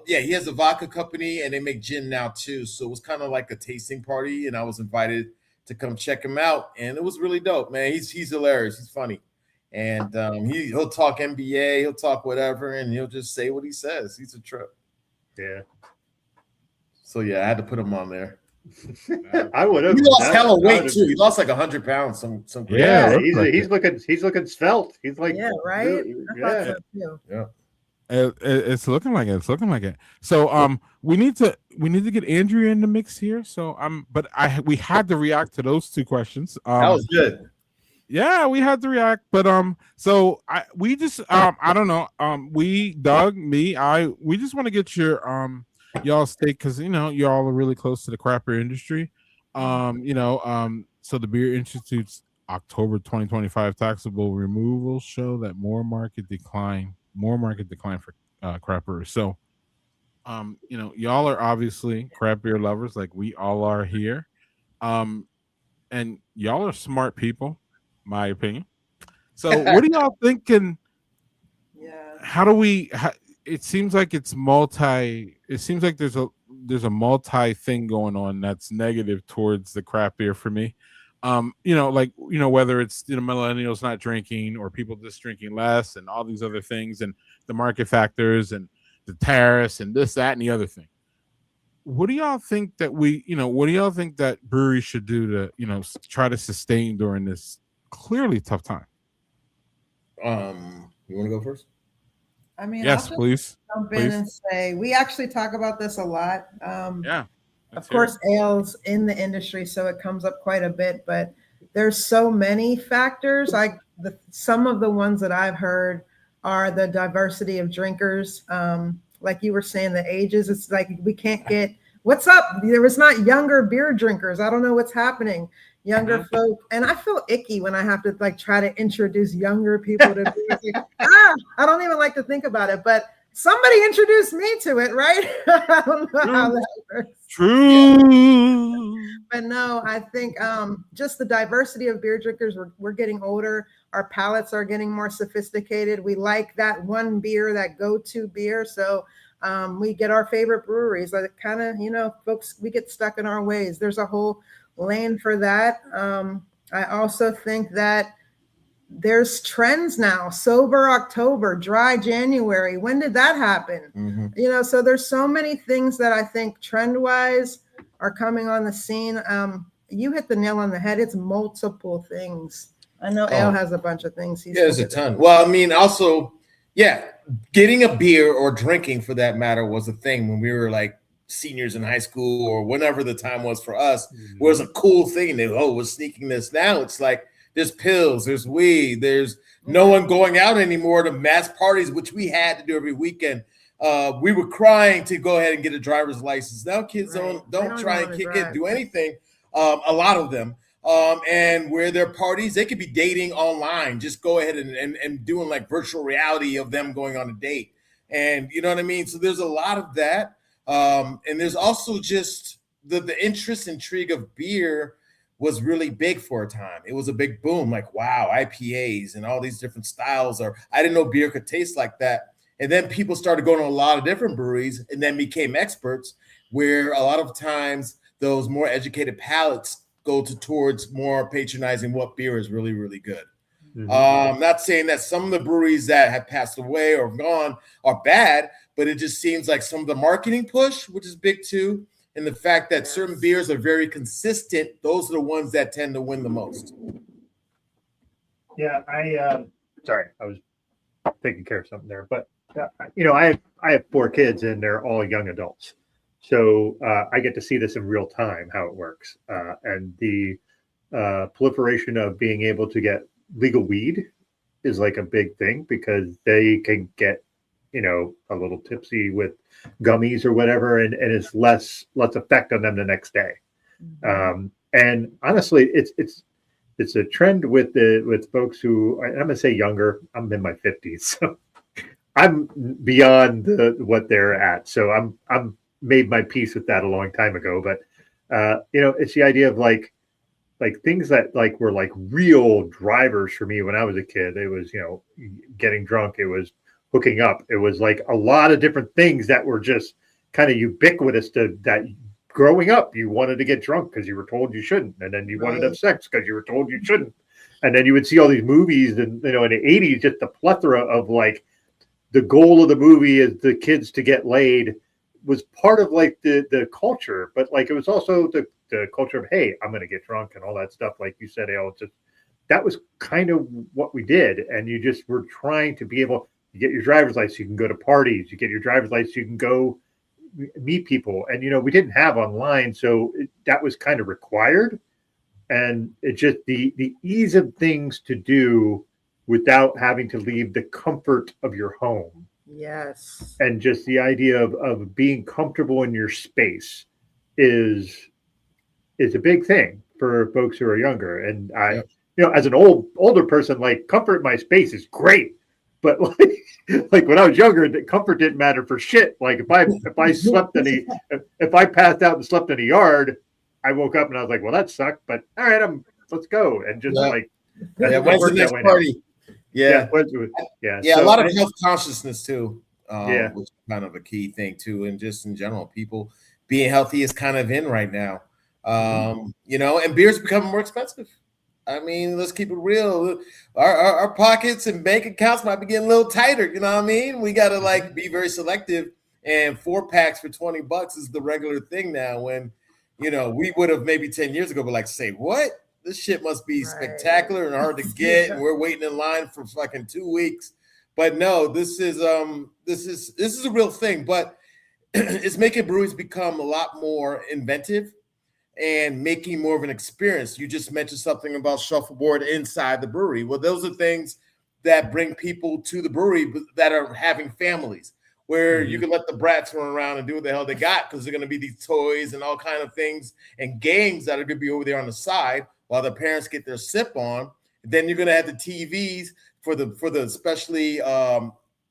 He has a vodka company, and they make gin now too. So it was kind of like a tasting party, and I was invited to come check him out, and it was really dope, man. He's hilarious. He's funny. And he'll talk NBA, he'll talk whatever, and he'll just say what he says. He's a trip. Yeah. So I had to put him on there. I would have. He lost hella weight too. He lost like 100 pounds. Some he's looking svelte. He's like right. It's looking like it. It's looking like it. So we need to get Andrea in the mix here. So we had to react to those two questions. That was good. Yeah, we had to react, but so we just I don't know, we Doug, me, we just want to get your y'all's take because y'all are really close to the craft beer industry, so the Beer Institute's October 2025 taxable removal show that more market decline for craft brewers. So y'all are obviously craft beer lovers like we all are here, and y'all are smart people. My opinion. So what do y'all thinking? How do we it seems like there's a multi thing going on that's negative towards the craft beer for me. Whether it's millennials not drinking or people just drinking less and all these other things and the market factors and the tariffs and this, that, and the other thing. What do y'all think that that breweries should do to, try to sustain during this clearly tough time? You want to go first? I mean, yes, please. Jump in and say we actually talk about this a lot. Of course, ale's in the industry, so it comes up quite a bit. But there's so many factors. Some of the ones that I've heard are the diversity of drinkers. Like you were saying, the ages. It's like we can't get what's up. There was not younger beer drinkers. I don't know what's happening. Younger folk, and I feel icky when I have to try to introduce younger people to beer. I don't even like to think about it, but somebody introduced me to it, right? I don't know how that works. True. But no, I think just the diversity of beer drinkers, we're getting older. Our palates are getting more sophisticated. We like that one beer, that go-to beer. So we get our favorite breweries. Like kind of, folks, we get stuck in our ways. There's a whole lane for that. I also think that there's trends now. Sober October, dry January. When did that happen? Mm-hmm. So there's so many things that I think trend-wise are coming on the scene. You hit the nail on the head. It's multiple things. I know Ale has a bunch of things. There's a ton. Well, I mean, also, getting a beer or drinking for that matter was a thing when we were like seniors in high school or whenever the time was for us. Was a cool thing. We're sneaking this. Now it's like there's pills, there's weed, there's no one going out anymore to mass parties, which we had to do every weekend. We were crying to go ahead and get a driver's license. Now kids don't try and kick it, do anything. A lot of them. And where their parties, they could be dating online. Just go ahead and doing like virtual reality of them going on a date. And you know what I mean? So there's a lot of that. And there's also just the interest, intrigue of beer was really big for a time. It was a big boom, like, wow, IPAs and all these different styles. Or I didn't know beer could taste like that. And then people started going to a lot of different breweries and then became experts, where a lot of times those more educated palates go towards more patronizing what beer is really, really good. Mm-hmm. Not saying that some of the breweries that have passed away or gone are bad, but it just seems like some of the marketing push, which is big too, and the fact that certain beers are very consistent, those are the ones that tend to win the most. Yeah, sorry, I was taking care of something there, but I have 4 kids and they're all young adults. So I get to see this in real time, how it works. And the proliferation of being able to get legal weed is like a big thing, because they can get, a little tipsy with gummies or whatever, and it's less effect on them the next day. And honestly, it's a trend with folks who, I'm going to say younger. I'm in my 50s, so I'm beyond what they're at. So I'm made my peace with that a long time ago. But it's the idea of like things that like were like real drivers for me when I was a kid. It was getting drunk. It was hooking up. It was like a lot of different things that were just kind of ubiquitous to that. Growing up, you wanted to get drunk because you were told you shouldn't, and then you wanted to have sex because you were told you shouldn't, and then you would see all these movies, and in the 80s, just the plethora of like the goal of the movie is the kids to get laid was part of like the culture, but like it was also the culture of, hey, I'm going to get drunk and all that stuff. Like you said, Ale, that was kind of what we did, and you just were trying to be able. You get your driver's license, you can go to parties. You get your driver's license, you can go meet people. And, we didn't have online, so that was kind of required. And it just the ease of things to do without having to leave the comfort of your home. Yes. And just the idea of being comfortable in your space is a big thing for folks who are younger. And I, as an older person, like comfort in my space is great. But like when I was younger, the comfort didn't matter for shit. Like if I slept if I passed out and slept in a yard, I woke up and I was like, well, that sucked. But all right, let's go. And just when's the next party? Yeah. So, a lot of health consciousness too. Which is kind of a key thing too, and just in general, people being healthy is kind of in right now. And beer's becoming more expensive. I mean, let's keep it real. Our pockets and bank accounts might be getting a little tighter. You know what I mean? We got to like be very selective. And 4-packs for $20 is the regular thing now. When we would have maybe 10 years ago, but like say, what? This shit must be spectacular and hard to get, and we're waiting in line for fucking 2 weeks. But no, this is a real thing. But it's making breweries become a lot more inventive and making more of an experience. You just mentioned something about shuffleboard inside the brewery. Well, those are things that bring people to the brewery that are having families, where you can let the brats run around and do what the hell they got, because they're going to be these toys and all kind of things and games that are going to be over there on the side while the parents get their sip on. Then you're going to have the TVs for the especially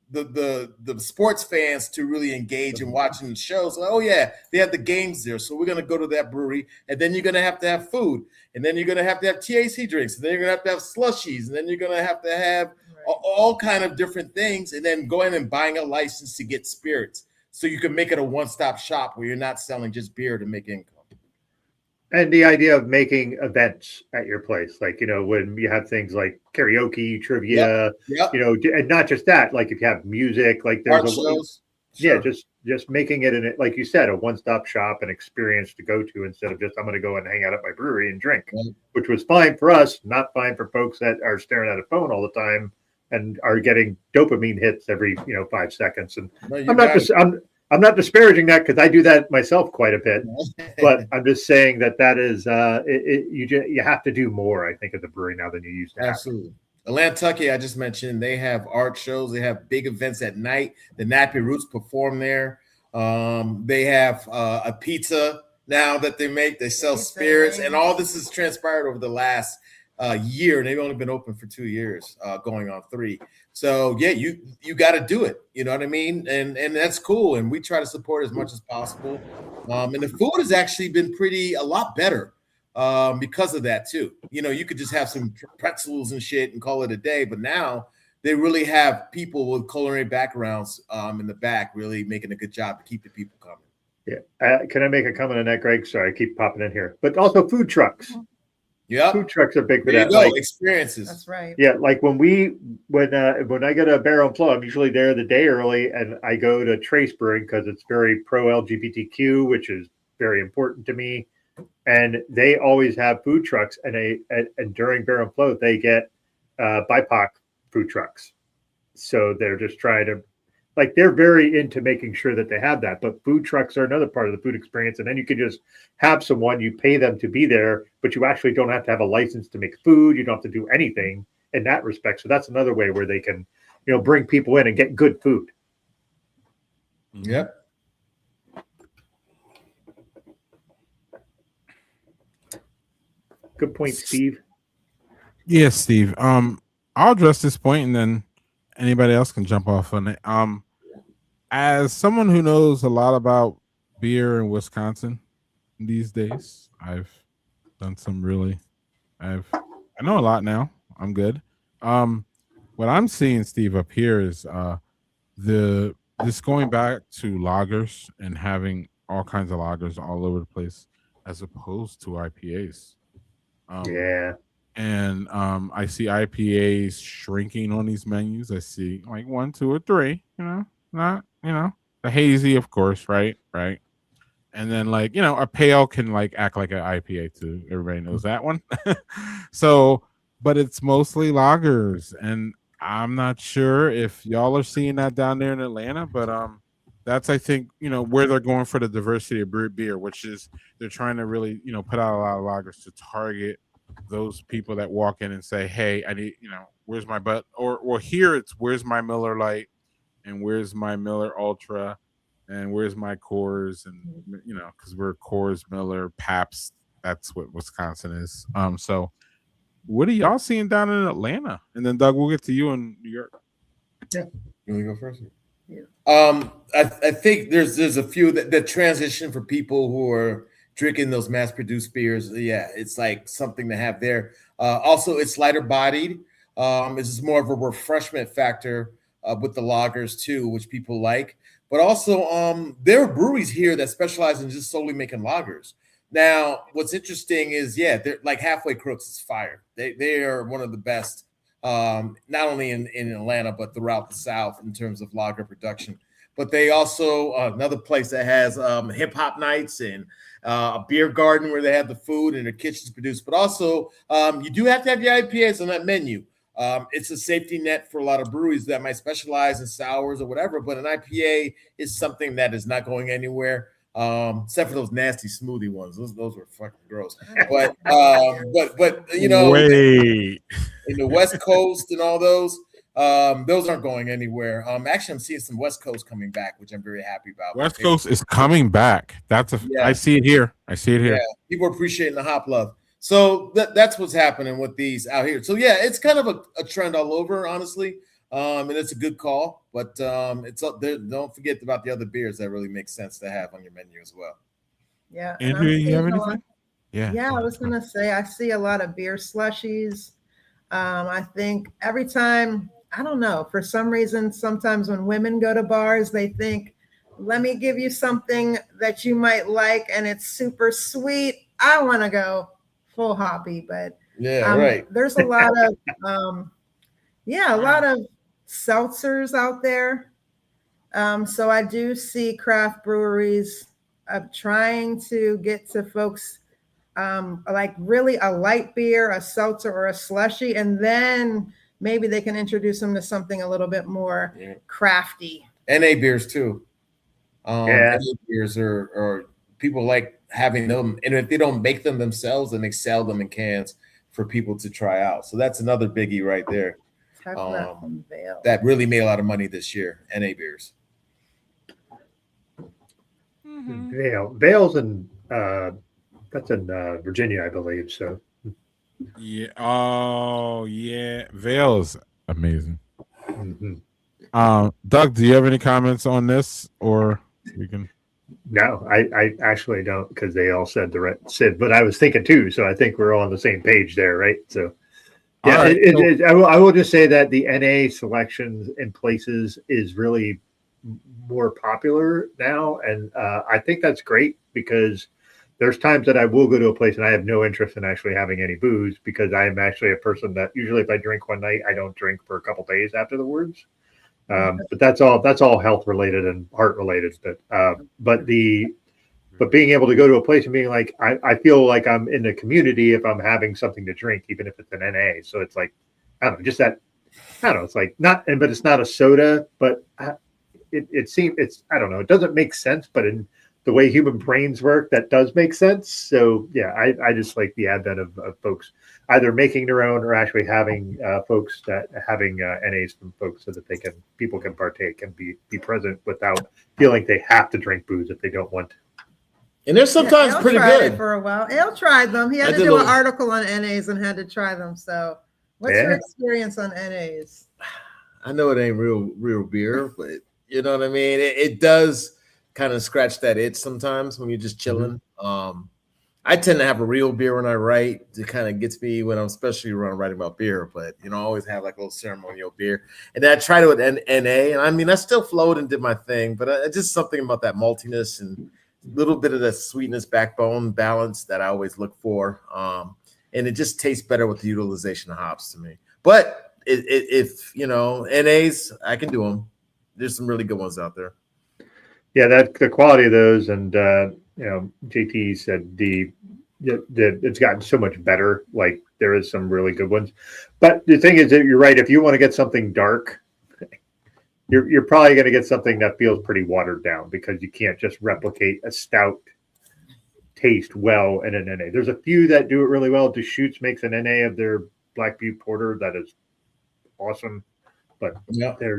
the sports fans to really engage in watching the shows. Like, oh yeah, they have the games there, so we're gonna go to that brewery, and then you're gonna have food, and then you're gonna have THC drinks, and then you're gonna have slushies, and then you're gonna have all kind of different things, and then going and buying a license to get spirits, so you can make it a one-stop shop where you're not selling just beer to make income. And the idea of making events at your place, like, when you have things like karaoke, trivia, Yep. And not just that, like if you have music, like there's shows. Yeah, just making it, like you said, a one-stop shop and experience to go to instead of just, I'm going to go and hang out at my brewery and drink, which was fine for us, not fine for folks that are staring at a phone all the time and are getting dopamine hits every 5 seconds. And I'm not disparaging that, because I do that myself quite a bit, but I'm just saying that is you have to do more, I think, at the brewery now than you used to. Absolutely. Atlantucky, I just mentioned, they have art shows, they have big events at night. The Nappy Roots perform there. They have a pizza now that they make. They sell spirits, and all this has transpired over the last year, and they've only been open for 2 years, going on 3. So yeah, you got to do it. You know what I mean? And that's cool. And we try to support as much as possible. And the food has actually been a lot better because of that too. You could just have some pretzels and shit and call it a day. But now they really have people with culinary backgrounds in the back really making a good job to keep the people coming. Yeah. Can I make a comment on that, Greg? Sorry, I keep popping in here. But also food trucks. Yeah, food trucks are big for that. Like, experiences. That's right. Yeah, like when I get a Barrel and Flow, I'm usually there the day early, and I go to Trace Brewing because it's very pro LGBTQ, which is very important to me. And they always have food trucks, and during Barrel and Flow, they get BIPOC food trucks. So they're just trying to, like, they're very into making sure that they have that. But food trucks are another part of the food experience. And then you can just have someone, you pay them to be there, but you actually don't have to have a license to make food. You don't have to do anything in that respect. So that's another way where they can, bring people in and get good food. Yep. Good point, Steve. Yes, Steve. I'll address this point, and then anybody else can jump off on it. As someone who knows a lot about beer in Wisconsin these days, I've done some I know a lot now. I'm good. What I'm seeing, Steve, up here is this going back to lagers and having all kinds of lagers all over the place, as opposed to IPAs. And I see IPAs shrinking on these menus. I see like 1, 2, or 3, not, the hazy, of course, right. And then, like, a pale can like act like an IPA too. Everybody knows that one. So, but it's mostly lagers, and I'm not sure if y'all are seeing that down there in Atlanta, but that's, I think, where they're going for the diversity of beer, which is they're trying to really, put out a lot of lagers to target those people that walk in and say, hey, I need, where's my or here it's where's my Miller Lite, and where's my Miller Ultra, and where's my Coors, and because we're Coors, Miller, Pabst. That's what Wisconsin is. So what are y'all seeing down in Atlanta? And then Doug, we'll get to you in New York. Yeah, you want to go first? Yeah. I think there's a few that transition for people who are drinking those mass-produced beers. Yeah, it's like something to have there. Also, it's lighter bodied. This is more of a refreshment factor with the lagers too, which people like. But also, there are breweries here that specialize in just solely making lagers. Now, what's interesting is, they're like Halfway Crooks is fire. They are one of the best, not only in Atlanta, but throughout the South in terms of lager production. But they also, another place that has hip hop nights and a beer garden where they have the food and their kitchens produced. But also, you do have to have your IPAs on that menu. It's a safety net for a lot of breweries that might specialize in sours or whatever, but an IPA is something that is not going anywhere, except for those nasty smoothie ones. Those were fucking gross. But Wait. in the West Coast and all those aren't going anywhere. Actually, I'm seeing some West Coast coming back, which I'm very happy about. West Coast is coming back. I see it here. Yeah, people are appreciating the hop love. So that's what's happening with these out here. So yeah, it's kind of a trend all over, honestly. And it's a good call. But it's up there. Don't forget about the other beers that really make sense to have on your menu as well. Yeah. And Andrew, I'm you have seeing a lot- anything? Yeah. Yeah, I was gonna say I see a lot of beer slushies. I think every time, I don't know, for some reason, sometimes when women go to bars, they think, let me give you something that you might like, and it's super sweet. I want to go full hoppy, but Yeah, right. there's a lot of a lot of seltzers out there. So I do see craft breweries trying to get to folks like really a light beer, a seltzer, or a slushy, and then maybe they can introduce them to something a little bit more crafty. NA beers too. Yeah. NA beers are people like having them, and if they don't make them themselves, then they sell them in cans for people to try out. So that's another biggie right there. From Vail. That really made a lot of money this year. NA beers. Vale's in that's in Virginia, I believe. So Yeah. Oh, yeah. Vale's amazing. Doug, do you have any comments on this, or we can? no, I actually don't, because they all said but I was thinking too. So I think we're all on the same page there, right? So yeah, Right, I will just say that the NA selections in places is really more popular now, and I think that's great, because there's times that I will go to a place and I have no interest in actually having any booze, because I am actually a person that usually if I drink one night, I don't drink for a couple days afterwards. But that's all health related and heart related. But being able to go to a place and being like, I feel like I'm in the community if I'm having something to drink, even if it's an NA. So it's like, I don't know, just that, I don't know, it's like but it's not a soda, but it seems, I don't know, it doesn't make sense, but in the way human brains work, that does make sense. So yeah, I just like the advent of folks either making their own or actually having folks that having NAs from folks so that people can partake and be present without feeling they have to drink booze if they don't want to. And they're sometimes Ale pretty tried good. it for a while. Ale tried them. He had to do an article on NAs and had to try them. So what's your experience on NAs? I know it ain't real beer, but you know what I mean? It does kind of scratch that itch sometimes when you're just chilling. I tend to have a real beer when I write. It kind of gets me when I'm especially when I'm writing about beer, but I always have like a little ceremonial beer. And then I tried it with NA, and I mean, I still flowed and did my thing, but just something about that maltiness and a little bit of that sweetness backbone balance that I always look for. And it just tastes better with the utilization of hops to me. But if NAs, I can do them. There's some really good ones out there. Yeah, the quality of those, and JT said it's gotten so much better. Like there is some really good ones, but the thing is that you're right. If you want to get something dark, you're probably going to get something that feels pretty watered down, because you can't just replicate a stout taste well in an NA. There's a few that do it really well. Deschutes makes an NA of their Black Butte Porter that is awesome. But there's not the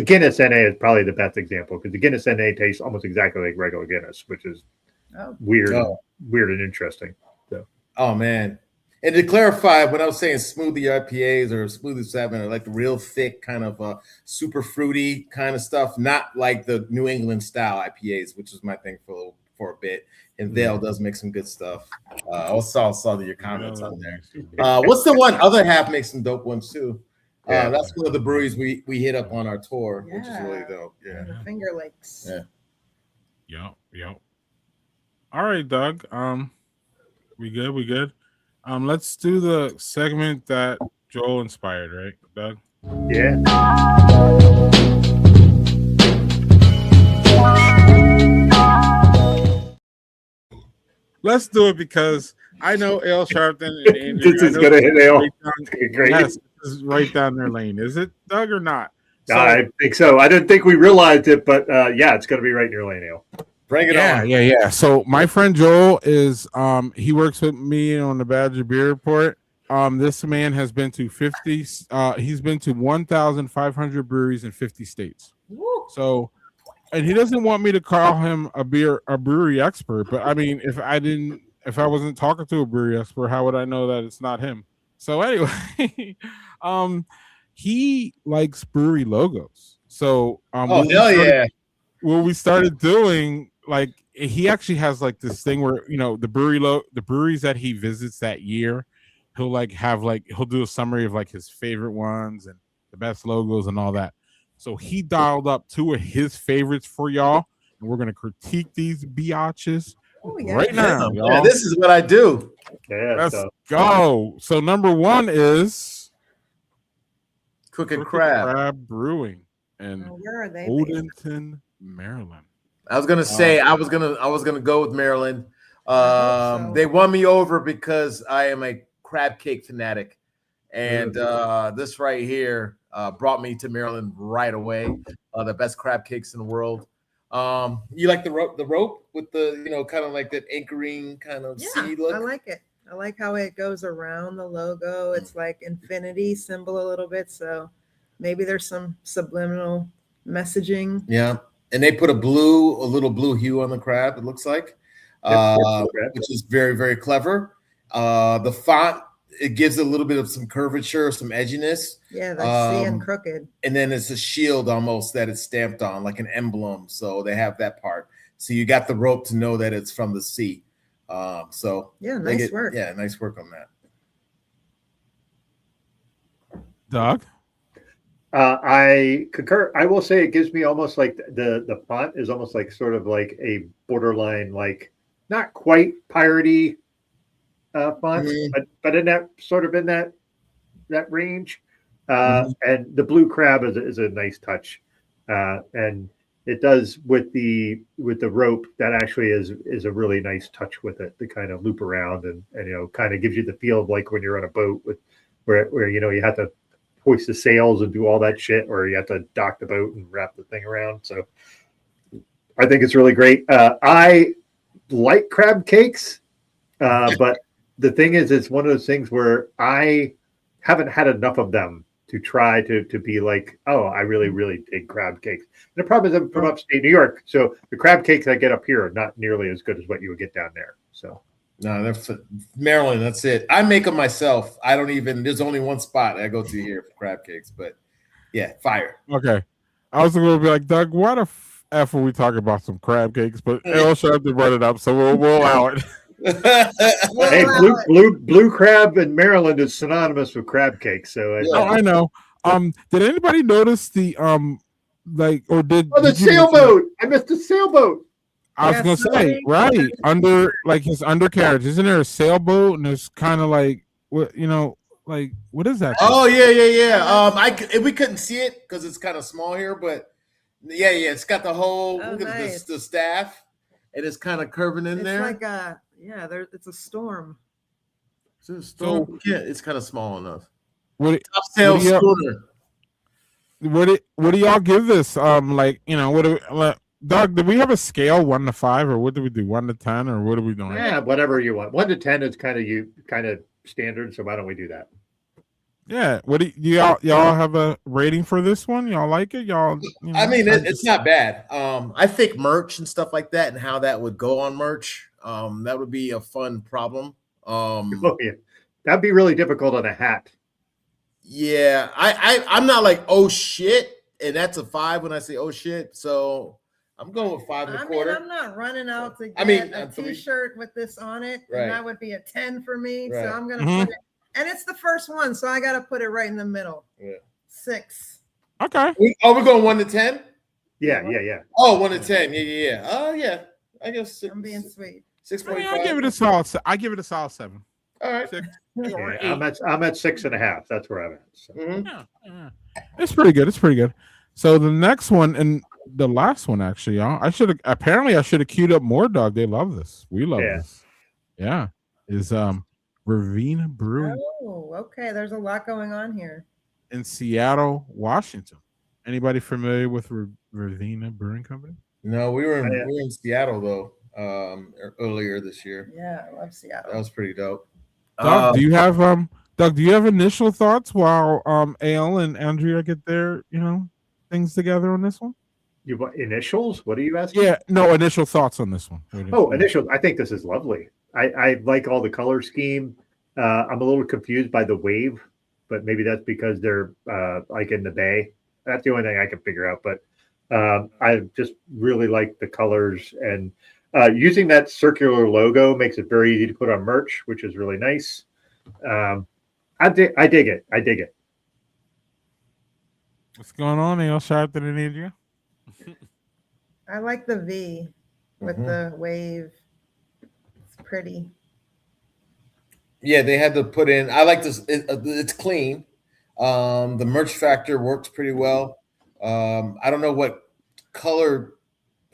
Guinness NA is probably the best example, because the Guinness NA tastes almost exactly like regular Guinness, which is weird and interesting. So. Oh man. And to clarify, when I was saying smoothie IPAs or smoothie 7, or like the real thick kind of super fruity kind of stuff, not like the New England style IPAs, which was my thing for a bit. And Vail does make some good stuff. I also saw your comments on there. What's the one? Other Half makes some dope ones too. That's one of the breweries we hit up on our tour, which is really dope. Yeah, the Finger Lakes. Yeah. Yep. All right, Doug. We good. Let's do the segment that Joel inspired, right, Doug? Yeah. Let's do it, because I know Ale Sharpton and Andrew. This is gonna hit Ale. Great. Yes, this is right down their lane. Is it, Doug, or not? So, I think so. I didn't think we realized it, but it's gonna be right in your lane, Ale. Bring it on. Yeah. So my friend Joel is he works with me on the Badger Beer Report. This man has been to 50. He's been to 1,500 breweries in 50 states. Woo. So, and he doesn't want me to call him a brewery expert. But I mean, if I wasn't talking to a brewery expert, how would I know that it's not him? So anyway, He likes brewery logos. So Oh hell yeah! what we started doing, like he actually has like this thing where the breweries that he visits that year, he'll like have like he'll do a summary of like his favorite ones and the best logos and all that. So he dialed up two of his favorites for y'all, and we're gonna critique these biatches right now, y'all. Yeah, this is what I do. Yeah, Let's go. So number one is Crooked Crab Brewing in where are they? Odenton, Maryland. I was gonna say I was gonna go with Maryland. So. They won me over because I am a crab cake fanatic, and this right here brought me to Maryland right away. The best crab cakes in the world. You like the rope with the kind of like that anchoring kind of sea look? I like it. I like how it goes around the logo. It's like infinity symbol a little bit, so maybe there's some subliminal messaging. Yeah, and they put a little blue hue on the crab. It looks like, which is very, very clever. The font, it gives a little bit of some curvature, some edginess. Yeah, the C and crooked. And then it's a shield almost that it's stamped on, like an emblem. So they have that part. So you got the rope to know that it's from the sea. So yeah, nice work. Yeah, nice work on that. Doug? I concur. I will say it gives me almost like the font is almost like sort of like a borderline, like not quite piratey font, but in that sort of in that range. And the blue crab is a nice touch, and it does with the rope. That actually is a really nice touch with it to kind of loop around and kind of gives you the feel of like when you're on a boat with where you have to hoist the sails and do all that shit, or you have to dock the boat and wrap the thing around. So I think it's really great. I like crab cakes, but the thing is, it's one of those things where I haven't had enough of them to try to be like, oh, I really, really dig crab cakes. And the problem is I'm from upstate New York, so the crab cakes I get up here are not nearly as good as what you would get down there. So no, that's Maryland. That's it. I make them myself. I don't even. There's only one spot I go to here for crab cakes, but yeah, fire. Okay, I was going to be like, Doug, why the f are we talking about some crab cakes? But El showed up to run it up, so we'll allow it. Hey, blue crab in Maryland is synonymous with crab cakes. So I know. Did anybody notice the the sailboat? I missed the sailboat. I was gonna say, right under like his undercarriage, isn't there a sailboat? And there's kind of like what like what is that? Oh yeah. We couldn't see it because it's kind of small here, but yeah, it's got the whole look at the staff, and it's kind of curving in there. It's like it's a storm. It's a storm. So, yeah, it's kind of small enough. What do y'all give this? Doug, did we have a scale 1 to 5, or what do we do? 1 to 10, or what are we doing? Yeah, whatever you want. 1 to 10 is kind of standard. So why don't we do that? Yeah. What do y'all have a rating for this one? Y'all like it? Y'all? I mean, it's not bad. I think merch and stuff like that, and how that would go on merch. That would be a fun problem. That'd be really difficult on a hat. Yeah, I'm not like, oh shit, and that's a 5 when I say oh shit. So I'm going with 5 and a quarter. I'm not running out to get a T-shirt with this on it, and that would be a 10 for me. Right. So I'm gonna put it, and it's the first one, so I gotta put it right in the middle. Yeah, 6. Okay. We're going 1 to 10. Yeah. Oh, 1 to 10. Yeah. Oh yeah. I guess 6. I'm being sweet. 6.5. I give it a solid. I give it a solid 7. All right. 6. I'm at 6.5. That's where I'm at. So. Yeah. It's pretty good. So the next one and the last one, actually, y'all. I should have queued up more, Doug. They love this. We love this. Yeah. Is Ravina Brewing. Oh, okay. There's a lot going on here. In Seattle, Washington. Anybody familiar with Ravina Brewing Company? No, we were in Seattle though. Earlier this year. Yeah, I love Seattle. That was pretty dope. Doug, do you have initial thoughts while Ale and Andrea get their things together on this one? You want initials? What are you asking? Yeah, no, initial thoughts on this one. Initials. I think this is lovely. I like all the color scheme. I'm a little confused by the wave but maybe that's because they're like in the bay. That's the only thing I can figure out. But I just really like the colors, and using that circular logo makes it very easy to put on merch, which is really nice. I dig it. I dig it. What's going on, Ale Sharpton and Adria? I like the V with the wave. It's pretty. Yeah, they had to put in. I like this. It's clean. The merch factor works pretty well. I don't know what color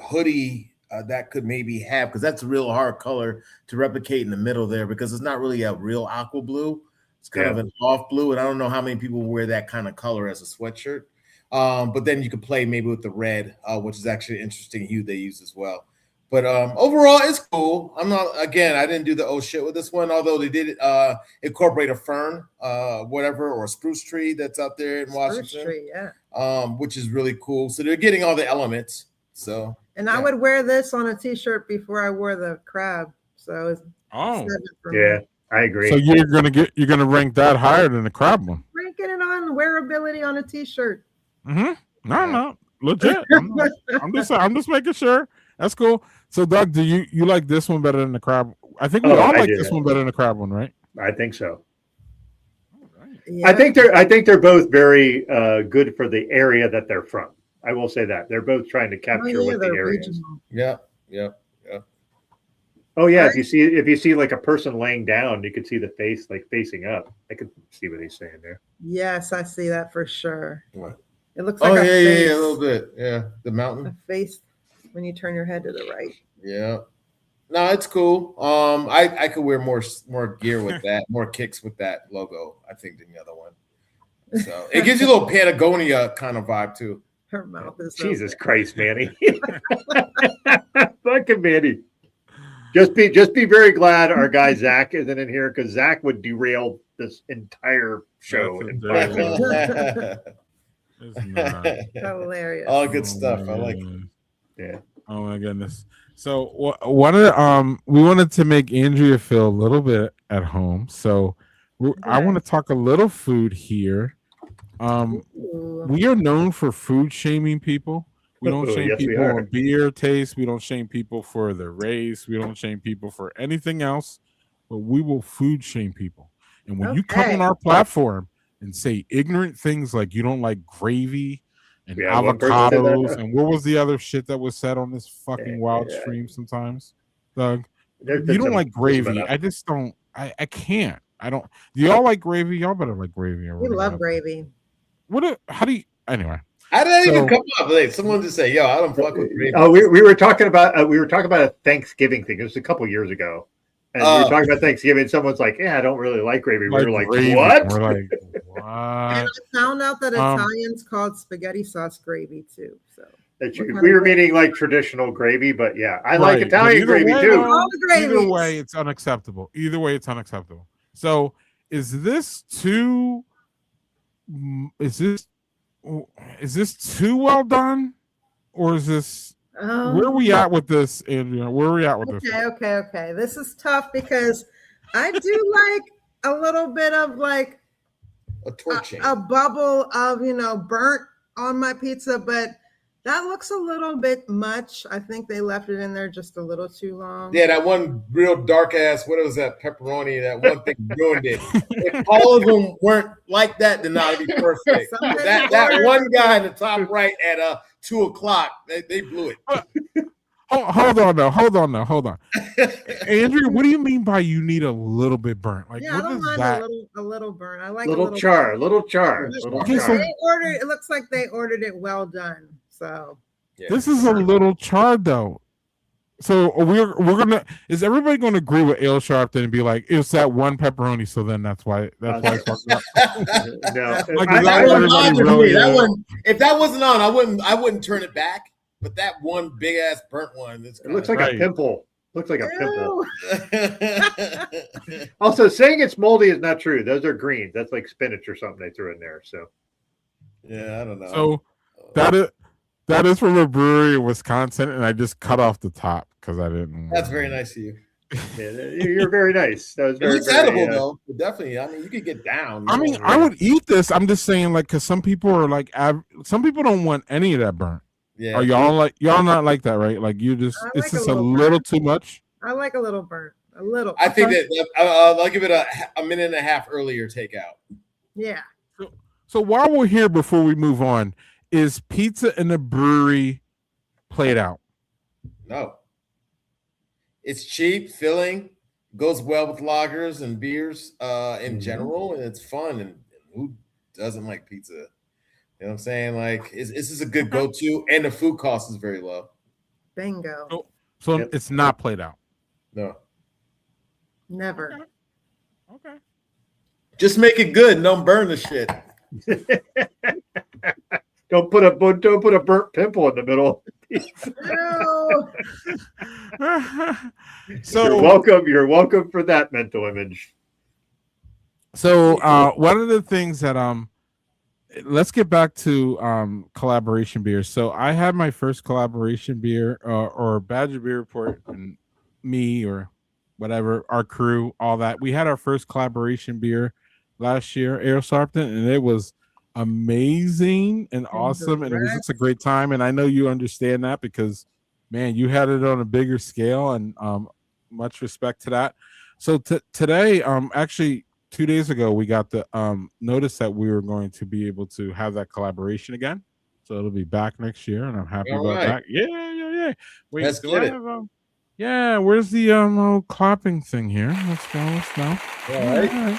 hoodie that could maybe have, because that's a real hard color to replicate in the middle there, because it's not really a real aqua blue. It's kind of an off blue, and I don't know how many people wear that kind of color as a sweatshirt. But then you could play maybe with the red, which is actually an interesting hue they use as well. But overall, it's cool. I didn't do the oh shit with this one, although they did incorporate a fern, or a spruce tree that's out there in Washington. Spruce tree, yeah. Which is really cool. So they're getting all the elements. So I would wear this on a t-shirt before I wore the crab. So it's yeah, I agree. So you're gonna rank that higher than the crab one. Ranking it on wearability on a t-shirt. No, legit. I'm just making sure. That's cool. So, Doug, do you like this one better than the crab? I think we all like this one better than the crab one, right? I think so. Right. Yeah. I think they're both very good for the area that they're from. I will say that they're both trying to capture what the area is. Yeah. Oh yeah, if you see like a person laying down, you could see the face like facing up. I could see what he's saying there. Yes, I see that for sure. What? It looks like a little bit. Yeah, the mountain. A face when you turn your head to the right. Yeah. No, it's cool. I could wear more gear with that, more kicks with that logo, I think, than the other one. So it gives you a little Patagonia kind of vibe too. Her mouth is Jesus Christ, Manny. Fucking Manny. Just be very glad our guy Zach isn't in here, because Zach would derail this entire show in 5 minutes. It's not. Hilarious. All good stuff. I like it. Yeah. Oh my goodness. So we wanted to make Andrea feel a little bit at home. So I want to talk a little food here. We are known for food shaming people. We don't shame people on beer taste. We don't shame people for their race. We don't shame people for anything else. But we will food shame people. And when you come on our platform and say ignorant things like you don't like gravy and avocados, and what was the other shit that was said on this fucking wild stream sometimes, Doug? You don't like gravy. I just don't. I can't. I don't. Do y'all like gravy? Y'all better like gravy. We love gravy. How do you? Anyway. How did that even come up? Like, someone just say, "Yo, I don't fuck with gravy." Oh, we were talking about a Thanksgiving thing. It was a couple years ago, and we were talking about Thanksgiving. Someone's like, "Yeah, I don't really like gravy." We were like, gravy. "What?" We're like, "What?" And I found out that Italians called spaghetti sauce gravy too. So we were meaning like traditional gravy, but yeah, I like Italian gravy too. Either way, it's unacceptable. So, is this too well done, or is this? Where are we at with this, Andrea? Where are we at with this? Okay. This is tough because I do like a little bit of like a bubble of burnt on my pizza, but that looks a little bit much. I think they left it in there just a little too long. Yeah, that one real dark ass, what was that, pepperoni? That one thing ruined it. If all of them weren't like that, then that would be perfect. that one guy in the top right at 2:00, they blew it. Hold on. Andrew, what do you mean by you need a little bit burnt? Like, I don't mind a little burnt. I like little char. It looks like they ordered it well done. So this is a little charred though. So we're gonna. Is everybody going to agree with Ale Sharpton and be like, it's that one pepperoni? So then that's why it's fucked up. No, that one. If that wasn't on, I wouldn't turn it back. But that one big ass burnt one, it looks like a pimple. Looks like a pimple. Also, saying it's moldy is not true. Those are greens. That's like spinach or something they threw in there. So yeah, I don't know. So that is from a brewery in Wisconsin, and I just cut off the top because I didn't. That's very nice of you. Yeah, you're very nice. That was It very, looks very, edible though. But definitely, I mean, you could get down. I mean, I would eat this. I'm just saying, like, because some people are like, some people don't want any of that burnt. Yeah. Are y'all not like that, right? Like, you just, it's just a little too much. I like a little burnt, a little. I think that I'll give it a minute and a half earlier takeout. Yeah. So while we're here, before we move on, is pizza in the brewery played out? No. It's cheap, filling, goes well with lagers and beers in general, and it's fun. And who doesn't like pizza? You know what I'm saying? Like, this is a good go-to, and the food cost is very low. Bingo. So it's not played out. No. Never. Okay. Just make it good and don't burn the shit. Don't put a burnt pimple in the middle. So You're welcome for that mental image. So one of the things that let's get back to collaboration beers. So I had my first collaboration beer or Badger Beer Report, and me or whatever, our crew, all that. We had our first collaboration beer last year, Ale Sharpton, and it was amazing and awesome, and it was just a great time. And I know you understand that because, man, you had it on a bigger scale, and much respect to that. So today, actually 2 days ago, we got the notice that we were going to be able to have that collaboration again. So it'll be back next year, and I'm happy about that. Yeah. Wait, let's get it. Yeah, where's the little clapping thing here? Let's go. All right.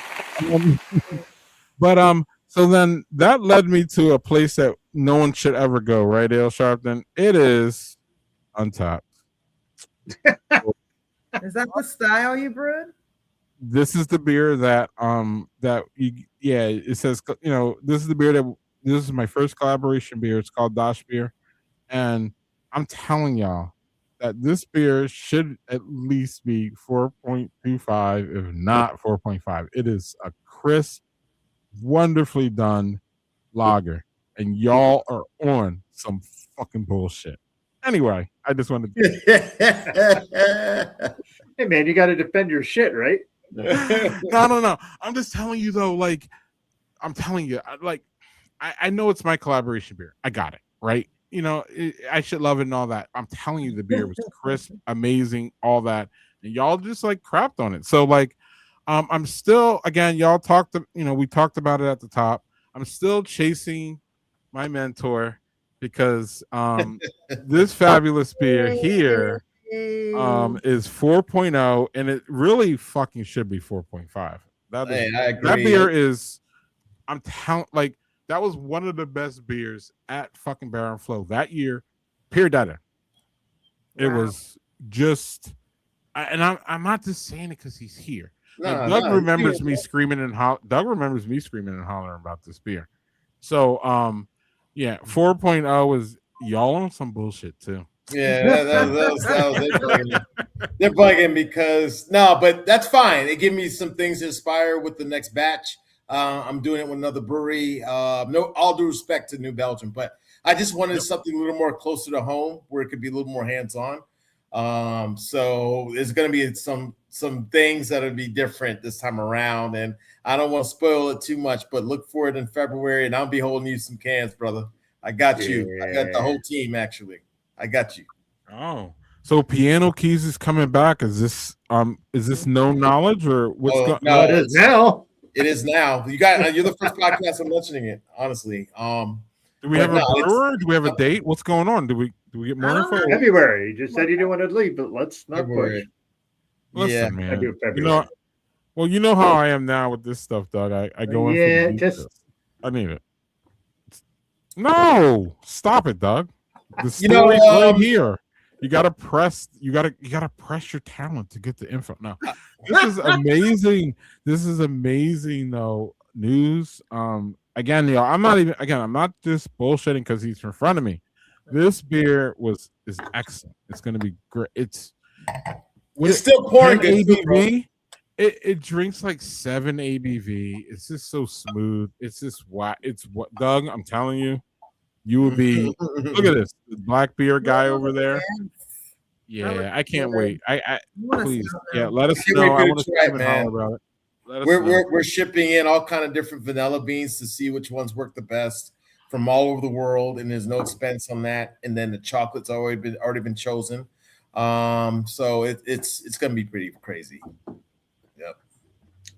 But so then that led me to a place that no one should ever go, right, Ale Sharpton? It is Untapped. Is that the style you brewed? This is the beer that it says, this is the beer this is my first collaboration beer. It's called Dosh Beer, and I'm telling y'all that this beer should at least be 4.25, if not 4.5. It is a crisp, wonderfully done lager, and y'all are on some fucking bullshit. Anyway, I just wanted to hey man, you got to defend your shit, right? No. I'm just telling you though, like, I'm telling you, like, I know it's my collaboration beer. I got it, right? I should love it and all that. I'm telling you, the beer was crisp, amazing, all that. And y'all just like crapped on it. So like, I'm still, again, y'all talked, we talked about it at the top. I'm still chasing my mentor because this fabulous beer here is 4.0, and it really fucking should be 4.5. That beer is, I'm telling, like, that was one of the best beers at fucking Barren Flow that year. Period. It was just, and I'm not just saying it because he's here. Doug remembers me screaming and hollering about this beer. So 4.0 is y'all on some bullshit too. Yeah, they're bugging because but that's fine. It gave me some things to inspire with the next batch. I'm doing it with another brewery. No, all due respect to New Belgium, but I just wanted something a little more closer to home where it could be a little more hands-on. So there's going to be some things that'll be different this time around, and I don't want to spoil it too much, but look for it in February, and I'll be holding you some cans, brother. I got you. I got the whole team, actually. I got you. Oh, so Piano Keys is coming back. Is this known knowledge or what's going on? No, it is now. It is now. You're the first podcast I'm mentioning it, honestly. Do we have a brewer? Do we have a date? What's going on? Do we get more info? February. You just said you didn't want to leave, but let's not push. Listen, man. I do February. You know how I am now with this stuff, Doug. I go in for I need it. No, stop it, Doug. The story's right here. You gotta press your talent to get the info. No, this is amazing. This is amazing though. News. Again, y'all, I'm not just bullshitting because he's in front of me. This beer is excellent. It's gonna be great. It's still pouring good ABV. It drinks like 7 ABV. It's just so smooth. It's just Doug, I'm telling you. You would be look at this black beer guy over there. Yeah, I can't wait. I wanna please, smell yeah, them. let us Can't know. wait for I you want to to try it, scream and man. holler about it. Let us We're, know. we're shipping in all kind of different vanilla beans to see which ones work the best from all over the world, and there's no expense on that. And then the chocolate's already been chosen. So it's gonna be pretty crazy. Yep.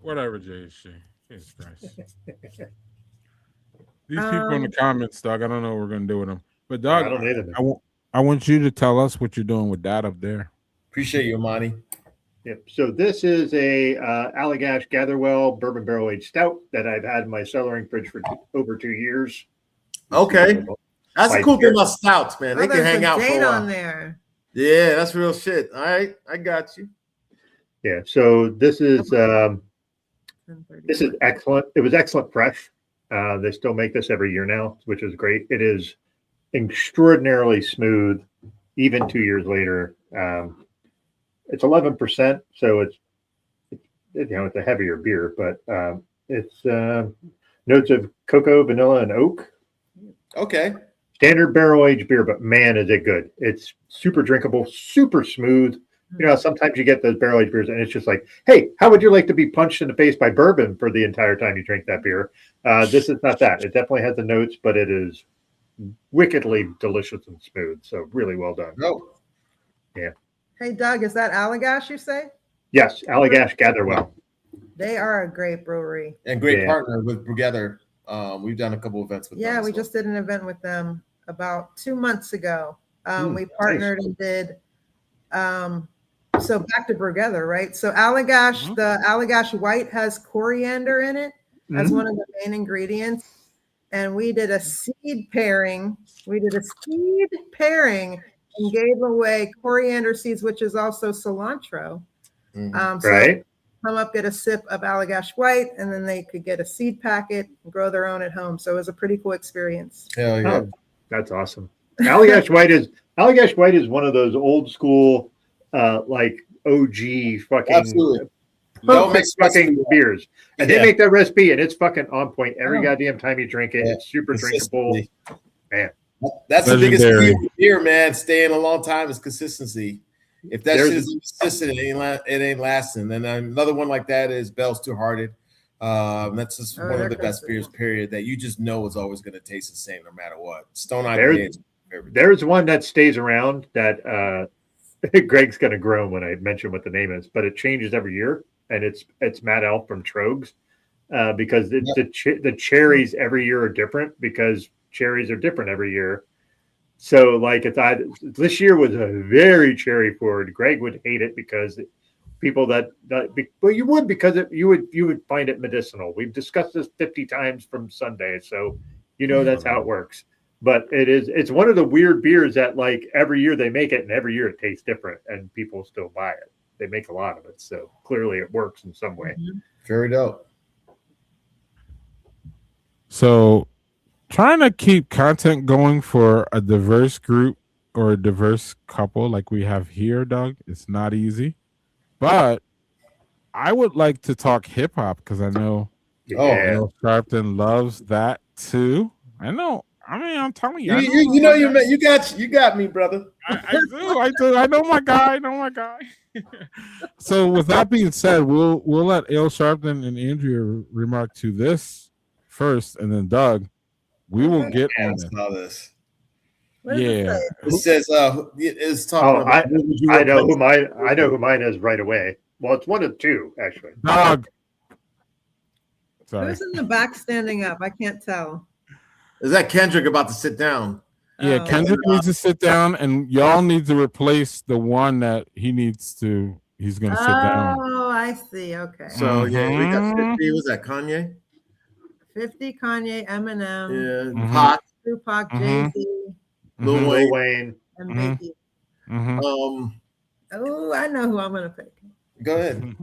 Whatever, JC. Jesus Christ. These people in the comments, Doug. I don't know what we're gonna do with them. But Doug, I don't either. I want you to tell us what you're doing with that up there. Appreciate you, Amani. Yep. So this is a Allagash Gatherwell bourbon barrel aged stout that I've had in my cellaring fridge for over 2 years. Okay. That's the cool thing about stouts, man. They Oh, can there's hang a out for date a on while. there. Yeah, that's real shit. All right, I got you. Yeah. So this is excellent. It was excellent fresh. They still make this every year now, which is great. It is extraordinarily smooth, even 2 years later. It's 11%, so it's it's a heavier beer, but it's notes of cocoa, vanilla, and oak. Okay. Standard barrel aged beer, but man, is it good! It's super drinkable, super smooth. You know, sometimes you get those barrel aged beers, and it's just like, hey, how would you like to be punched in the face by bourbon for the entire time you drink that beer? This is not that. It definitely has the notes, but it is wickedly delicious and smooth. So really well done. No. Yeah. Hey, Doug, is that Allagash you say? Yes, Allagash Gatherwell. They are a great brewery. And great partner with BrewGether. We've done a couple events with them. Yeah, we just did an event with them about 2 months ago. We partnered and did so back to BrewGether, right? So Allagash, the Allagash White has coriander in it as one of the main ingredients. And we did a seed pairing. And gave away coriander seeds, which is also cilantro. Right. Come up, get a sip of Allagash White, and then they could get a seed packet and grow their own at home. So it was a pretty cool experience. Hell yeah. Oh, that's awesome. Allagash White is one of those old school like OG fucking Absolutely. fucking beers. And they make that recipe and it's fucking on point every goddamn time you drink it. It's super drinkable. Man. That's the biggest key with beer, man. Staying a long time is consistency. If that shit is consistent, it ain't lasting. And another one like that is Bell's Two Hearted. That's just one of the best beers, period, that you just know is always going to taste the same no matter what. Stone IPA. There's one that stays around that Greg's going to groan when I mention what the name is, but it changes every year, and it's Matt Elf from Trogs because the cherries every year are different because cherries are different every year. So like this year was a very cherry forward. Greg would hate it because people well, you would because you would find it medicinal. We've discussed this 50 times from Sunday, so you know that's how it works. But it's one of the weird beers that like every year they make it and every year it tastes different and people still buy it. They make a lot of it, so clearly it works in some way. Very dope. So trying to keep content going for a diverse group or a diverse couple like we have here, Doug, it's not easy. But I would like to talk hip hop because I know Sharpton loves that too. I know. I mean, I'm telling you. You got me, brother. I do. I know my guy. So with that being said, we'll let Ale Sharpton and Andrea remark to this first, and then Doug. We will get on this. Yeah. It says it's talking about I know who mine is right away. Well, it's one of two, actually. Doug. Sorry. Who's in the back standing up? I can't tell. Is that Kendrick about to sit down? Yeah, Kendrick needs to sit down, and y'all need to replace the one that he's going to sit down. Oh, I see. Okay. So, we got 50. Was that Kanye? 50, Kanye, Eminem. Yeah, Pac. Tupac, Jay-Z. Lil Wayne. And Biggie. Oh, I know who I'm going to pick. Go ahead.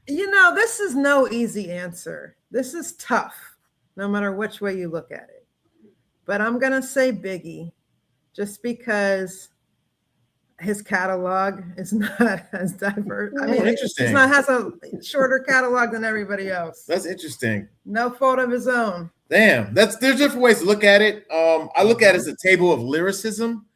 You know, this is no easy answer. This is tough, no matter which way you look at it. But I'm going to say Biggie, just because his catalog is not as diverse. I mean, interesting. Has a shorter catalog than everybody else. That's interesting. No fault of his own. Damn, there's different ways to look at it. I look at it as a table of lyricism.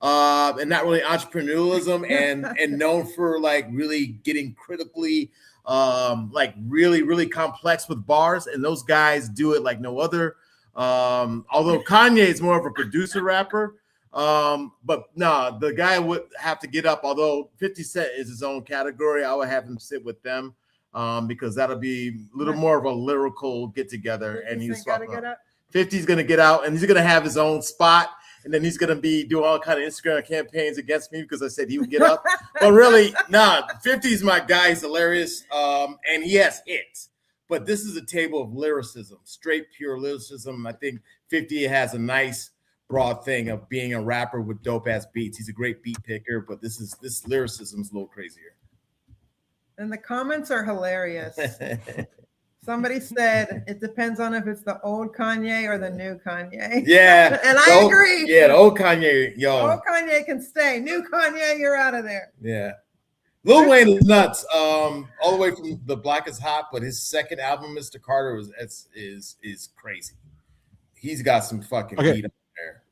and not really entrepreneurialism, and known for like really getting critically like really complex with bars, and those guys do it like no other. Although Kanye is more of a producer rapper, but no, the guy would have to get up. Although 50 Cent is his own category, I would have him sit with them because that'll be a little more of a lyrical get together. And he's 50's gonna get out, and he's gonna have his own spot. And then he's going to be doing all kind of Instagram campaigns against me because I said he would get up. But really, 50 is my guy. He's hilarious. And he has hits. But this is a table of lyricism, straight, pure lyricism. I think 50 has a nice, broad thing of being a rapper with dope-ass beats. He's a great beat picker, but this lyricism is a little crazier. And the comments are hilarious. Somebody said it depends on if it's the old Kanye or the new Kanye. Yeah. And I agree. Yeah, the old Kanye, yo. Old Kanye can stay. New Kanye, you're out of there. Yeah. Lil Wayne is nuts. All the way from The Black is Hot, but his second album, Mr. Carter, is crazy. He's got some fucking beat up there.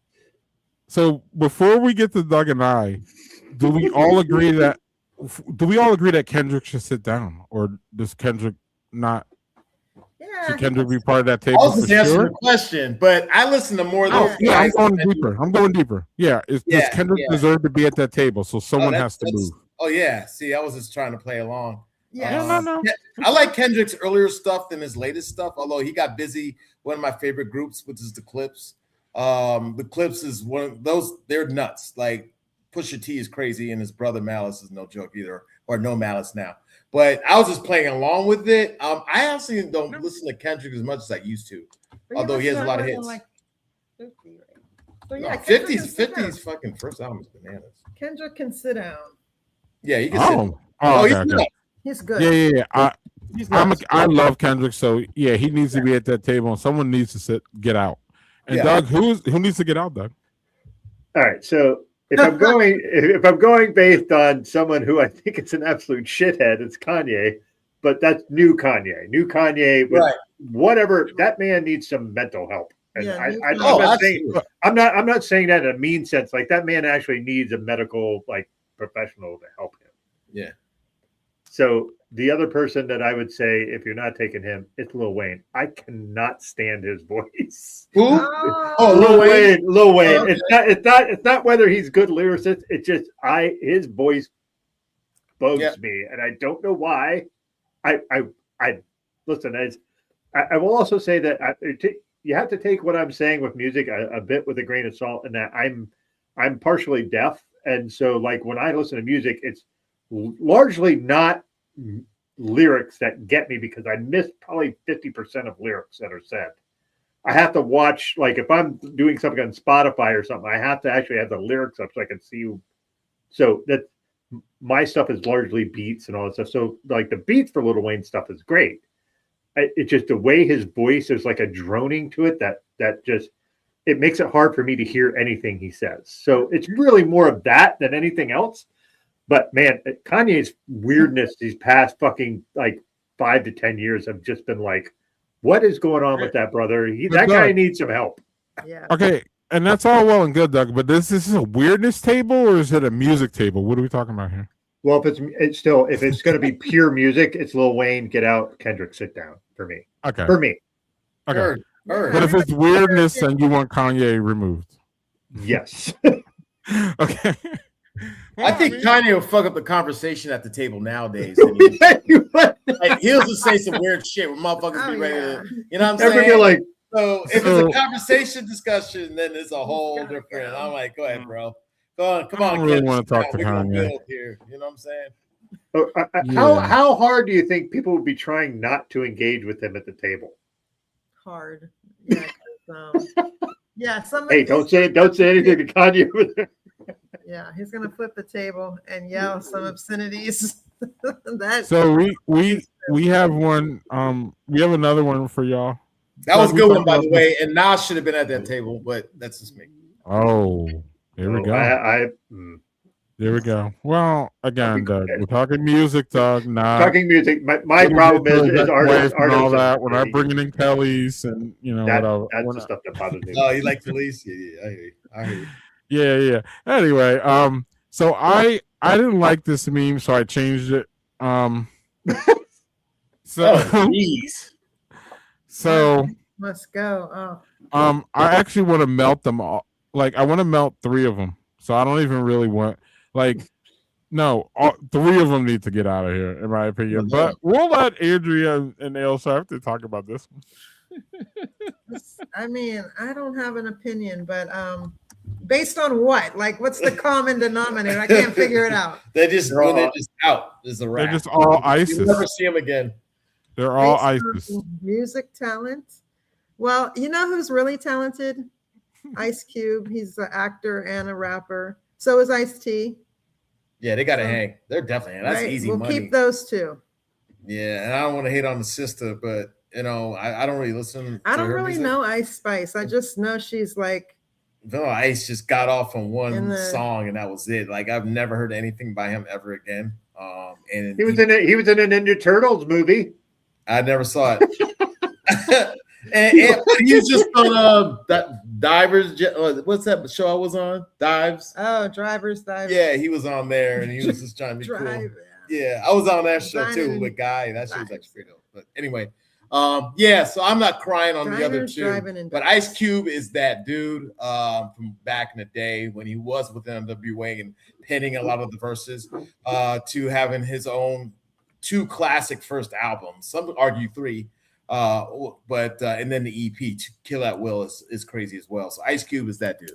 So before we get to Doug and I, do we all agree that Kendrick should sit down, or does Kendrick not? Yeah. Should Kendrick be part of that table? I was just answering the question, but I listen to more of those guys. I'm going deeper. Yeah. Does Kendrick deserve to be at that table? So someone has to move. Oh, yeah. See, I was just trying to play along. Yeah. No. I like Kendrick's earlier stuff than his latest stuff, although he got busy. One of my favorite groups, which is the Clips. The Clips is one of those, they're nuts. Like Pusha T is crazy, and his brother Malice is no joke either, or no Malice now. But I was just playing along with it. I actually don't listen to Kendrick as much as I used to, although he has a lot of hits. Like 50, right? So yeah, 50's fucking first album is bananas. Kendrick can sit down. Yeah, he can sit down. Okay. He's good. Yeah. I love Kendrick, so yeah, he needs to be at that table, and someone needs to get out. And Doug, who needs to get out, Doug? All right, so if I'm going based on someone who I think is an absolute shithead, it's Kanye, but that's new Kanye. New Kanye, right? Whatever, that man needs some mental help. And I'm not saying that in a mean sense. Like that man actually needs a medical professional to help him. Yeah. So the other person that I would say, if you're not taking him, it's Lil Wayne. I cannot stand his voice. Who? Lil Wayne. Lil Wayne. Okay. It's not whether he's good lyricist. It's just his voice bugs me, and I don't know why. I listen. I will also say that you have to take what I'm saying with music a bit with a grain of salt, in that I'm partially deaf, and so like when I listen to music, it's largely not lyrics that get me, because I miss probably 50% of lyrics that are said. I have to watch, like if I'm doing something on Spotify or something, I have to actually have the lyrics up so I can see. So that my stuff is largely beats and all that stuff. So like the beats for Lil Wayne stuff is great. It's just the way his voice is like a droning to it that just, it makes it hard for me to hear anything he says. So it's really more of that than anything else. But man, Kanye's weirdness these past fucking 5 to 10 years have just been like, what is going on with that brother? That guy needs some help. Yeah. Okay, and that's all well and good, Doug. But this is a weirdness table, or is it a music table? What are we talking about here? Well, if it's going to be pure music, it's Lil Wayne, get out, Kendrick, sit down for me. Okay. For me. Okay. But if it's weirdness and you want Kanye removed, yes. Okay. I think Kanye will fuck up the conversation at the table nowadays. He'll just say some weird shit where motherfuckers be ready to, you know what I'm saying? So if it's a conversation discussion, then it's a whole different. I'm like, go ahead, bro. Go on, come on. I don't really want to talk to Kanye. Here, you know what I'm saying? How hard do you think people would be trying not to engage with him at the table? Hard. Yeah. Hey, don't say anything to Kanye over there. Yeah, he's gonna flip the table and yell some obscenities. So we have one. We have another one for y'all. That was a good one, by the way. And Nas should have been at that table, but that's just me. Oh, here we go. There we go. Well, again, Doug, we're talking music, Doug. Talking music. My problem is artists and all that. We're not bringing in Kellys and that's the stuff that bothers me. Oh, you like Kellys? Yeah, I hear you. Yeah. Anyway, so I didn't like this meme, so I changed it. So Jeez. so Must go. Oh. I actually want to melt them all. Like I want to melt 3 of them. So I don't even really want no, 3 of them need to get out of here, in my opinion. But we'll let Andrea and Elsa have to talk about this one. I mean, I don't have an opinion, but based on what? Like, what's the common denominator? I can't figure it out. They're just out. Is a wrap. They're just all ISIS. You'll never see them again. They're all ISIS. Music talent. Well, you know who's really talented? Ice Cube. He's an actor and a rapper. So is Ice-T. Yeah, they got to hang. They're definitely that's right? easy we'll money. Keep those two. Yeah, and I don't want to hate on the sister, but I don't really listen. I don't really know Ice Spice. I just know she's like. Vanilla Ice just got off on one song, and that was it. Like I've never heard anything by him ever again. And he was in a Ninja Turtles movie. I never saw it. and he was just on that Divers. What's that show I was on? Dives. Oh, Drivers. Yeah, he was on there, and he was just trying to be cool. Yeah, I was on that show too with Guy. That shit was actually pretty dope. But anyway, yeah. So I'm not crying on the other two, but Ice Cube is that dude from back in the day when he was with NWA and penning a lot of the verses to having his own 2 classic first albums. Some would argue 3. But and then the EP to Kill at Will is crazy as well. So Ice Cube is that dude,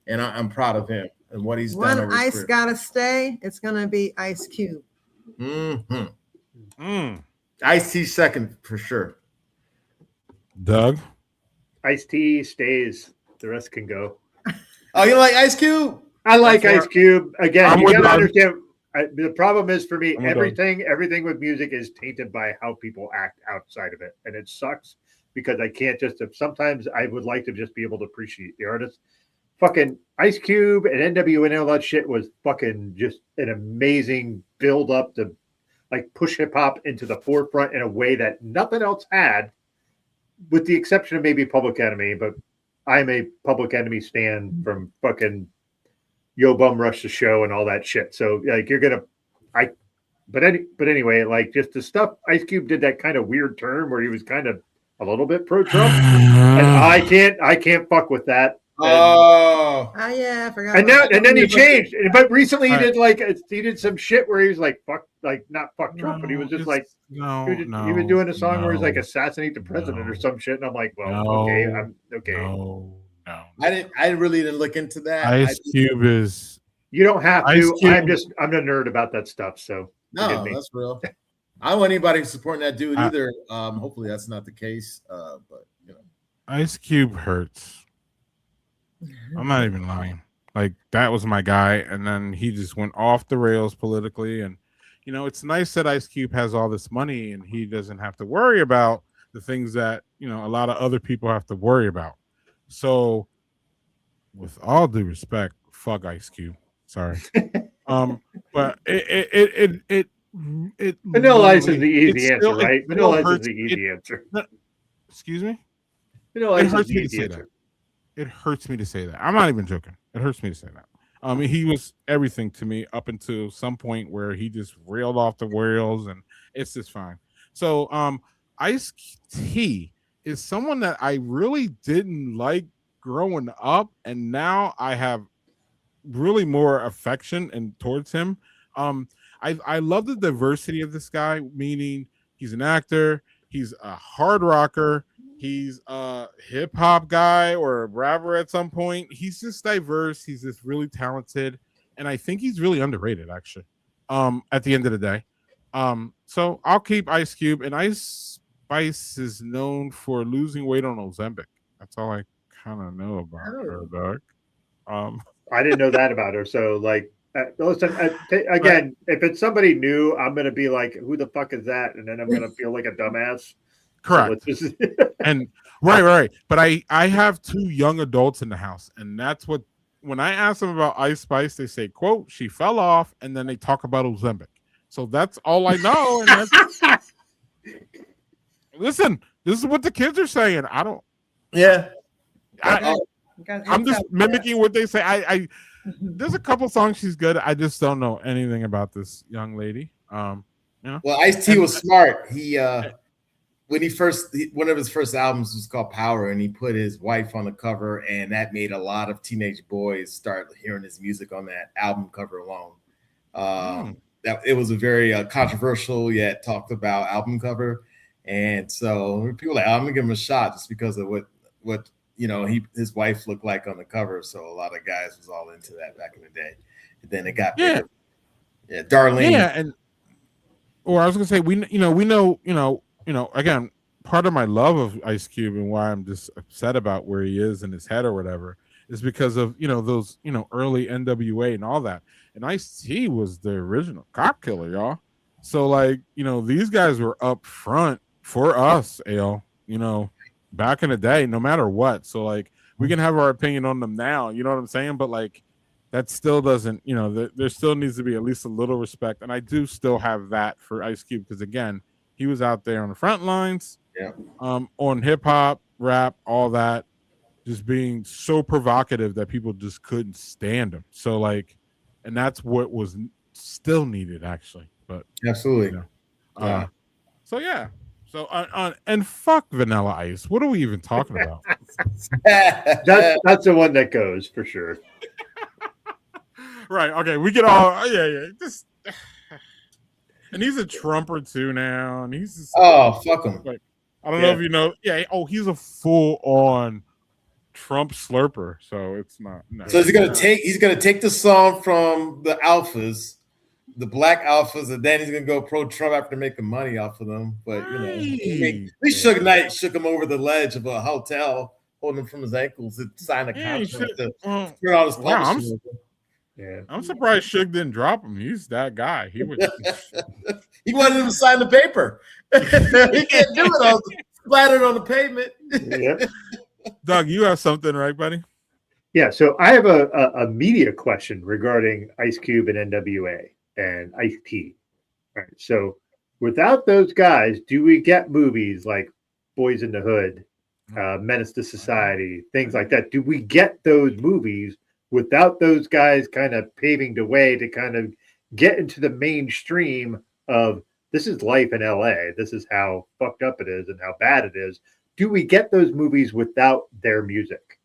and I'm proud of him and what he's done. One Ice gotta stay. It's gonna be Ice Cube. Ice-T second for sure. Doug, Ice-T stays. The rest can go. Oh, you like Ice Cube? I like Ice Cube. Again, you gotta understand. The problem is for me, everything with music is tainted by how people act outside of it, and it sucks because I can't just. Sometimes I would like to just be able to appreciate the artist. Fucking Ice Cube and NWA and all that shit was fucking just an amazing build up to like push hip hop into the forefront in a way that nothing else had, with the exception of maybe Public Enemy. But I'm a Public Enemy stan from fucking Yo Bum Rush the Show and all that shit. So like but anyway, like just the stuff Ice Cube did that kind of weird turn where he was kind of a little bit pro Trump, and I can't fuck with that. Oh yeah, I forgot. And then he changed. But recently he did some shit where he was like not fuck Trump, but he was just like he was doing a song where he's like assassinate the president or some shit, and I'm like, well, I'm okay. No. I really didn't look into that. Ice Cube is. You don't have to. I'm a nerd about that stuff. So no, that's real. I don't want anybody supporting that dude either. Hopefully that's not the case. But Ice Cube hurts. I'm not even lying. Like that was my guy, and then he just went off the rails politically. And it's nice that Ice Cube has all this money and he doesn't have to worry about the things that a lot of other people have to worry about. So, with all due respect, fuck Ice Cube. Sorry, but it Vanilla Ice is the easy answer, right? Vanilla Ice is the easy answer. Excuse me. Vanilla Ice is the easy answer. It hurts me to say that. I'm not even joking. It hurts me to say that. He was everything to me up until some point where he just reeled off the rails, and it's just fine. So, Ice-T is someone that I really didn't like growing up, and now I have really more affection and towards him. I love the diversity of this guy, meaning he's an actor, he's a hard rocker, he's a hip hop guy or a rapper at some point. He's just diverse. He's just really talented, and I think he's really underrated, actually. At the end of the day, so I'll keep Ice Cube. And Ice Spice is known for losing weight on Ozempic. That's all I kind of know about her, Doug. I didn't know that about her. So like, listen, again, if it's somebody new, I'm gonna be like, "Who the fuck is that?" And then I'm gonna feel like a dumbass. Correct. So and right. But I have 2 young adults in the house, and that's what when I ask them about Ice Spice, they say, "quote She fell off," and then they talk about Ozempic. So that's all I know. And listen, this is what the kids are saying. I don't. Yeah. I'm just mimicking what they say. I there's a couple songs she's good. I just don't know anything about this young lady. You know. Well, Ice-T was smart. He when he first one of his first albums was called Power, and he put his wife on the cover, and that made a lot of teenage boys start hearing his music on that album cover alone. That it was a very controversial yet talked about album cover, and so people were like, I'm gonna give him a shot just because of what you know his wife looked like on the cover. So a lot of guys was all into that back in the day. And then it got bigger. Yeah, Darlene. Yeah, and or I was gonna say we know again, part of my love of Ice Cube and why I'm just upset about where he is in his head or whatever is because of those early NWA and all that. And Ice-T was the original cop killer, y'all. So like these guys were up front for us, back in the day, no matter what. So like we can have our opinion on them now, you know what I'm saying? But like that still doesn't, there still needs to be at least a little respect. And I do still have that for Ice Cube because again, he was out there on the front lines, on hip hop, rap, all that, just being so provocative that people just couldn't stand him. So like, and that's what was still needed actually. But absolutely, so yeah. So and fuck Vanilla Ice. What are we even talking about? That's the one that goes for sure. Right. Okay. We get all. Yeah. Just. And he's a Trumper too now, and he's just, fuck him. Like, I don't know if you know. Yeah. Oh, he's a full on Trump slurper. So it's not. No. So he's gonna take the song from the Alphas, the Black Alphas, and then he's gonna go pro Trump after making money off of them. But we Suge Knight shook him over the ledge of a hotel, holding him from his ankles to sign a contract to turn on his publishing. I'm surprised Suge didn't drop him. He's that guy. He would. He wanted him to sign the paper. He can't do it all splattered on the pavement. Yep. Doug, you have something, right, buddy? Yeah. So I have a media question regarding Ice Cube and NWA and Ice-T. All right. So without those guys, do we get movies like Boys in the Hood, Menace to Society, things like that? Do we get those movies without those guys kind of paving the way to kind of get into the mainstream of this is life in LA, this is how fucked up it is and how bad it is? Do we get those movies without their music?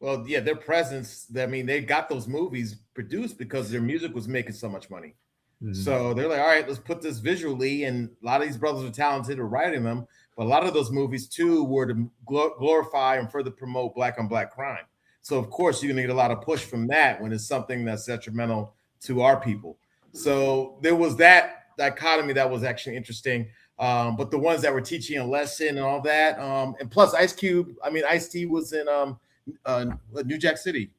Well, yeah, their presence, I mean, they got those movies produced because their music was making so much money. Mm-hmm. So they're like, all right, let's put this visually. And a lot of these brothers are talented at writing them. But a lot of those movies, too, were to glorify and further promote Black on Black crime. So, of course, you're going to get a lot of push from that when it's something that's detrimental to our people. So there was that dichotomy that was actually interesting. But the ones that were teaching a lesson and all that. And plus Ice-T was in New Jack City,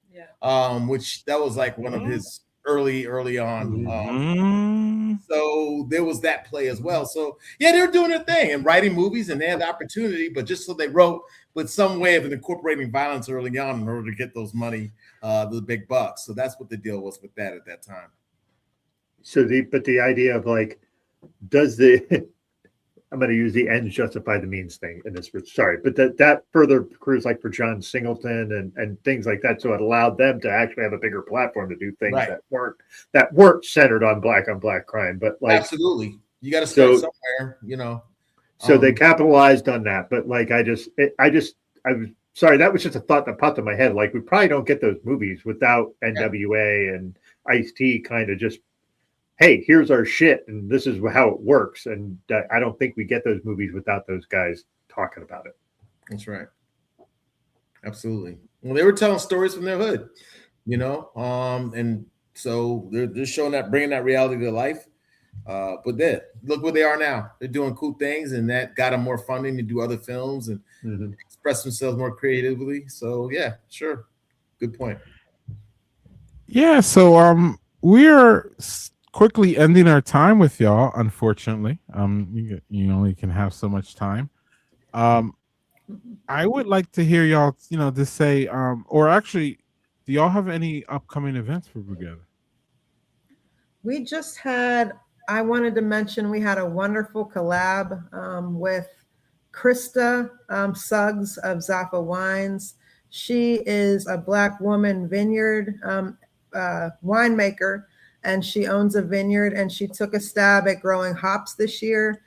which that was like one of his early on. So there was that play as well. So yeah, they were doing their thing and writing movies, and they had the opportunity, but just so they wrote with some way of incorporating violence early on in order to get those money, the big bucks. So that's what the deal was with that at that time. So the idea of like, I'm going to use the ends justify the means thing in this. Sorry, but that further accrues like for John Singleton and things like that. So it allowed them to actually have a bigger platform to do things that weren't centered on black crime. But like, absolutely, you got to start somewhere, So they capitalized on that. But like, I was sorry, that was just a thought that popped in my head. Like, we probably don't get those movies without NWA and Ice-T kind of just, hey, here's our shit, and this is how it works. And I don't think we get those movies without those guys talking about it. That's right. Absolutely. Well, they were telling stories from their hood, and so they're showing that, bringing that reality to life. But then look where they are now. They're doing cool things, and that got them more funding to do other films and express themselves more creatively. So yeah, sure. Good point. Yeah. So we are quickly ending our time with y'all, unfortunately. You only can have so much time. I would like to hear y'all, just say, or actually, do y'all have any upcoming events for BrewGether? We just had, I wanted to mention, we had a wonderful collab with Krista Suggs of Zappa Wines. She is a Black woman vineyard winemaker, and she owns a vineyard, and she took a stab at growing hops this year.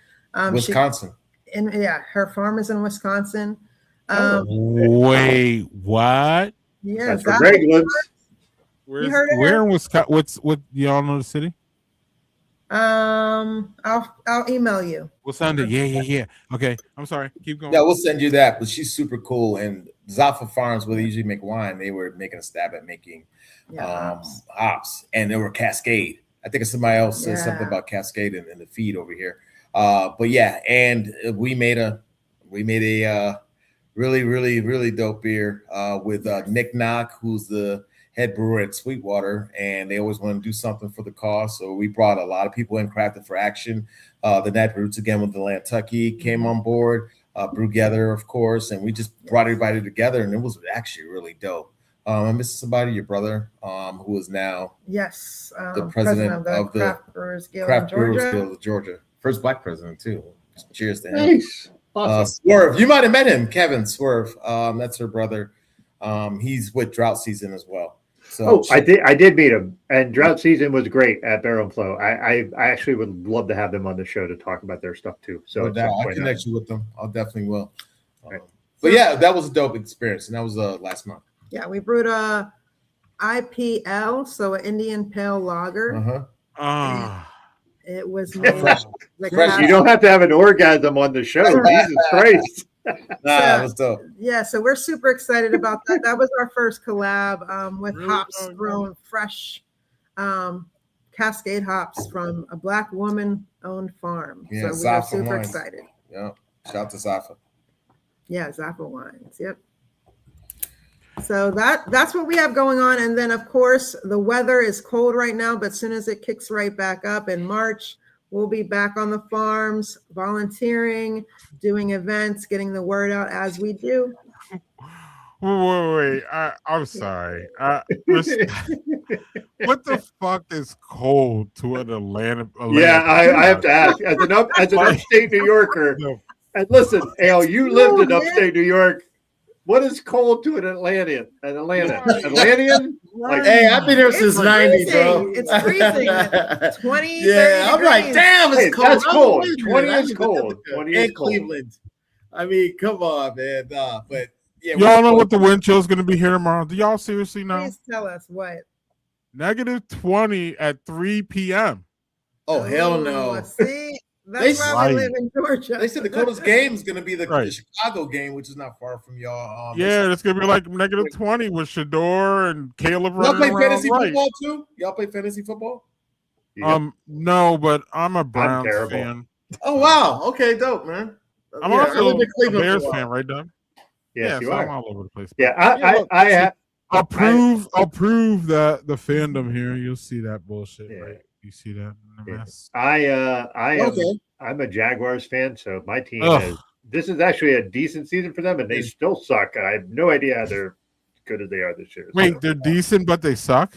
Wisconsin. Her farm is in Wisconsin. Wait, what? Yeah, that's where Greg lives. Where in Wisconsin? What y'all know the city? I'll email you. We'll send it. Yeah. Okay, I'm sorry. Keep going. Yeah, we'll send you that. But she's super cool. And Zaffa Farms, where they usually make wine, they were making a stab at making hops, and they were Cascade. I think somebody else said something about Cascade in the feed over here. But yeah, and we made a really, really, really dope beer with Nick Knock, who's the head brewer at Sweetwater, and they always want to do something for the cause. So we brought a lot of people in, Crafted for Action. The Night Roots again with the Lantucky came on board, BrewGether, of course, and we just brought everybody together, and it was actually really dope. I'm missing somebody, your brother, who is now the president of the Craft Brewers Guild of Georgia. First Black president too. Cheers to him. Nice. Awesome. Swerve, you might have met him, Kevin Swerve. That's her brother. He's with Drought Season as well. So I did meet him, and Drought Season was great at Barrel and Flow. I actually would love to have them on the show to talk about their stuff too. So I'll connect you with them. I'll definitely will. But yeah, that was a dope experience, and that was last month. Yeah, we brewed a IPL, so an Indian Pale Lager. It was made fresh. You don't have to have an orgasm on the show. Jesus Christ. That was dope. Yeah, so we're super excited about that. That was our first collab with hops grown fresh, Cascade hops from a Black woman-owned farm. Yeah, so we are super excited. Yeah, shout out to Zaffa. Yeah, Zaffa Wines. Yep. So that's what we have going on. And then, of course, the weather is cold right now, but as soon as it kicks right back up in March, we'll be back on the farms, volunteering, doing events, getting the word out as we do. Wait. I'm sorry. What the fuck is cold to an Atlanta? Yeah, I have to ask. As an upstate New Yorker, and listen, Al, you lived in upstate New York. What is cold to an Atlantean? Atlantean? Like, hey, I've been here since '90, bro. It's freezing. 20. Yeah, I'm like, damn, it's cold. That's cold. 20 is cold. 20 is cold. Cleveland. I mean, come on, man. But yeah, y'all know what the wind chill is going to be here tomorrow. Do y'all seriously know? Please tell us what. -20 at 3 p.m. Oh, hell no. See? That's why we live in Georgia. They said the coldest game is going to be the Chicago game, which is not far from y'all. It's going to be like -20 with Shador and Caleb running around. Y'all play fantasy football too? Y'all play fantasy football? No, but I'm a Browns fan. Oh, wow. Okay, dope, man. I'm also a Bears fan, right, Doug? Yes, you so are. I'm all over the place. Yeah, I'll prove that the fandom here. You'll see that bullshit, right? You see that in the mess? I'm a Jaguars fan, so my team this is actually a decent season for them, and they still suck. I have no idea how they're good as they are this year. Wait, they're decent, but they suck?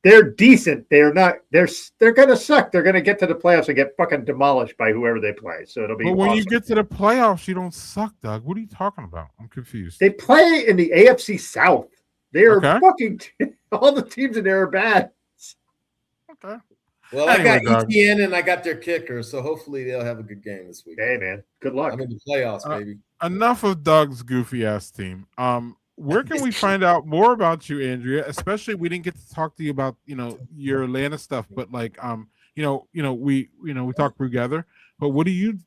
They're decent. They're not. They're gonna suck. They're gonna get to the playoffs and get fucking demolished by whoever they play. So it'll be. But when you get to the playoffs, you don't suck, Doug. What are you talking about? I'm confused. They play in the AFC South. They are fucking. All the teams in there are bad. Okay. Well, anyway, I got ETN and I got their kicker, so hopefully they'll have a good game this week. Hey, man, good luck. I'm in the playoffs, baby. Enough of Doug's goofy ass team. Where can we find out more about you, Andrea? Especially, we didn't get to talk to you about your Atlanta stuff, but like we talk BrewGether. But what do you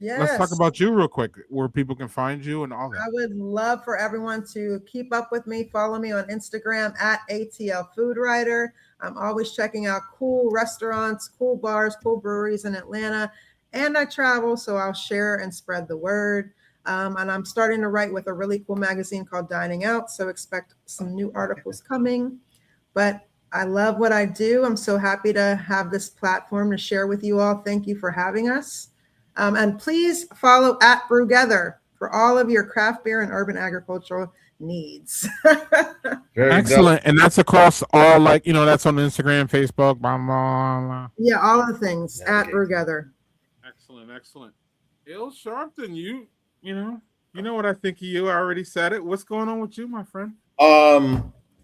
Let's talk about you real quick, where people can find you and all that. I would love for everyone to keep up with me. Follow me on Instagram at ATL Food Writer. I'm always checking out cool restaurants, cool bars, cool breweries in Atlanta. And I travel, so I'll share and spread the word. And I'm starting to write with a really cool magazine called Dining Out, so expect some new articles coming. But I love what I do. I'm so happy to have this platform to share with you all. Thank you for having us. And please follow at BrewGether for all of your craft beer and urban agricultural needs. Excellent. And that's across all, that's on Instagram, Facebook, blah, blah, blah. Yeah, all of the things at BrewGether. Excellent. Il Sharpton, you You know what I think of you? I already said it. What's going on with you, my friend?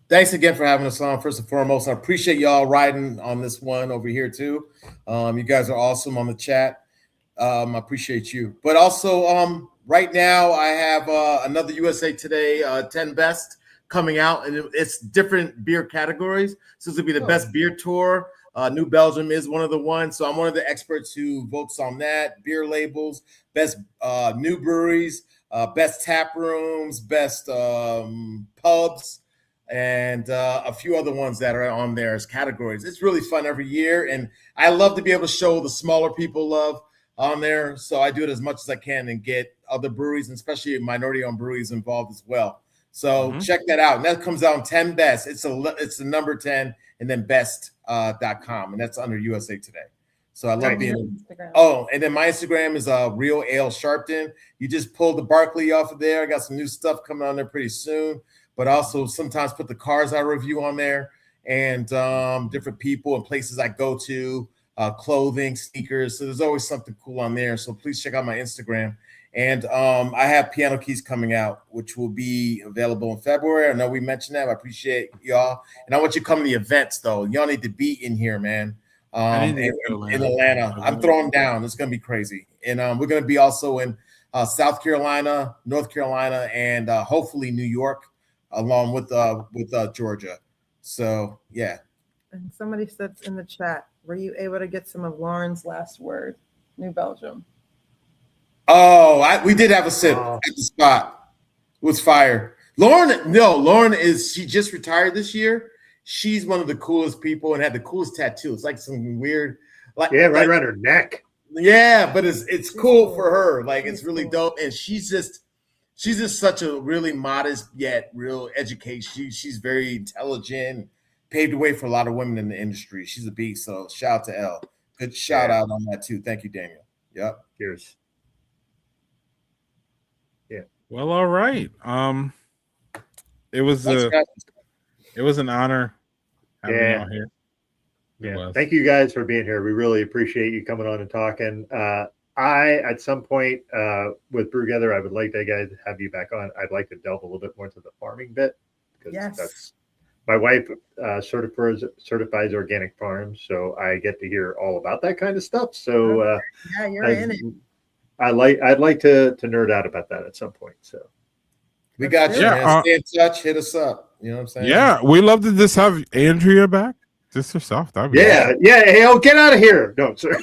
Thanks again for having us on. First and foremost, I appreciate y'all riding on this one over here too. You guys are awesome on the chat. I appreciate you. But also, right now I have another USA Today 10 Best coming out, and it's different beer categories. So this will be the best beer tour. New Belgium is one of the ones. So I'm one of the experts who votes on that. Beer labels, best new breweries, best tap rooms, best pubs, and a few other ones that are on there as categories. It's really fun every year, and I love to be able to show the smaller people love on there. So I do it as much as I can and get other breweries, and especially minority-owned breweries, involved as well. So check that out. And that comes out in 10 Best. It's the number 10 and then best.com, and that's under USA Today. So I love being and then my Instagram is Real Ale Sharpton. You just pulled the Barkley off of there. I got some new stuff coming on there pretty soon, but also sometimes put the cars I review on there, and different people and places I go to, clothing, sneakers. So there's always something cool on there. So please check out my Instagram. And I have Piano Keys coming out, which will be available in February. I know we mentioned that. I appreciate y'all. And I want you to come to the events, though. Y'all need to be in here, man. In Atlanta. I'm throwing down. It's going to be crazy. And we're going to be also in South Carolina, North Carolina, and hopefully New York, along with Georgia. So, yeah. And somebody said in the chat, were you able to get some of Lauren's last word, New Belgium? Oh, we did have a sip at the spot. It was fire. Lauren she just retired this year. She's one of the coolest people and had the coolest tattoo. It's like some weird, right around her neck. Yeah, but it's cool for her. Like, it's really dope. And she's just such a really modest yet real education. She's very intelligent, paved the way for a lot of women in the industry. She's a beast. So shout out to Elle. Good shout out on that too. Thank you, Daniel. Yep. Cheers. Yeah. Well, all right. It was an honor having you all here. Yeah. Thank you guys for being here. We really appreciate you coming on and talking. At some point with BrewGether, I would like to guys have you back on. I'd like to delve a little bit more into the farming bit, because that's my wife certifies organic farms, so I get to hear all about that kind of stuff. So you're in it. I'd like to nerd out about that at some point. So we got you. Man. Stay in touch. Hit us up. You know what I'm saying? Yeah, we love to just have Andrea back. Just herself. That'd be awesome. Hey, get out of here. No, sorry.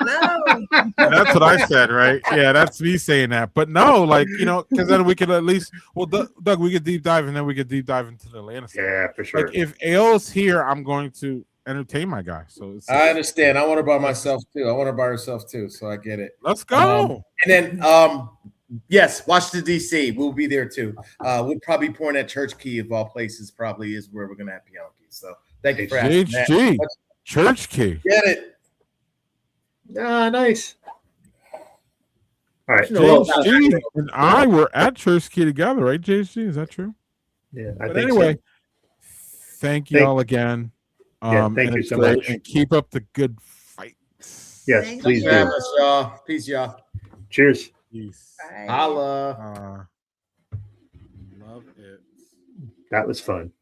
No. That's what I said, right? Yeah, that's me saying that. But no, because then we could at least, Doug, we could deep dive, and then we could deep dive into the Atlanta stuff. Yeah, for sure. Like, if Ale's here, I'm going to entertain my guy. So I understand. I want her by myself too. I want her by herself too. So I get it. Let's go. And then, yes, Washington D.C. We'll be there too. We'll probably be pouring at Church Key, of all places. Probably is where we're gonna have Piano Keys. So thank you for asking. HG Church Key. Get it. Nice. All right. JHG and I were at Church Key together, right, JHG? Is that true? Yeah. But anyway, thank you all again. Thank you so much. And keep up the good fights. Yes, please do. Y'all. Peace, y'all. Cheers. Peace. Bye. Holla. Love it. That was fun.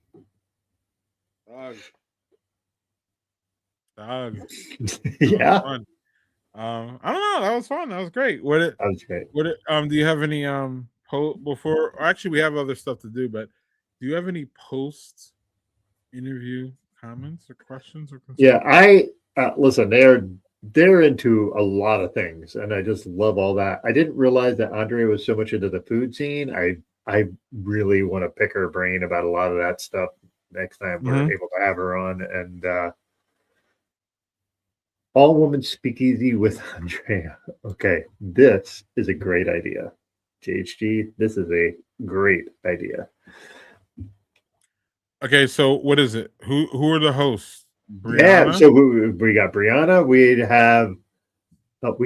Dog. Yeah. Fun. I don't know. That was fun. That was great. That was great. Do you have any before? Actually, we have other stuff to do, but do you have any post interview comments or questions or concerns? Yeah, I listen. They're into a lot of things, and I just love all that. I didn't realize that Andrea was so much into the food scene. I really want to pick her brain about a lot of that stuff next time we're able to have her on. And all woman speakeasy with Andrea. Okay, this is a great idea. JHG, this is a great idea. Okay, so what is it? Who are the hosts? Brianna? Yeah, so we got Brianna. We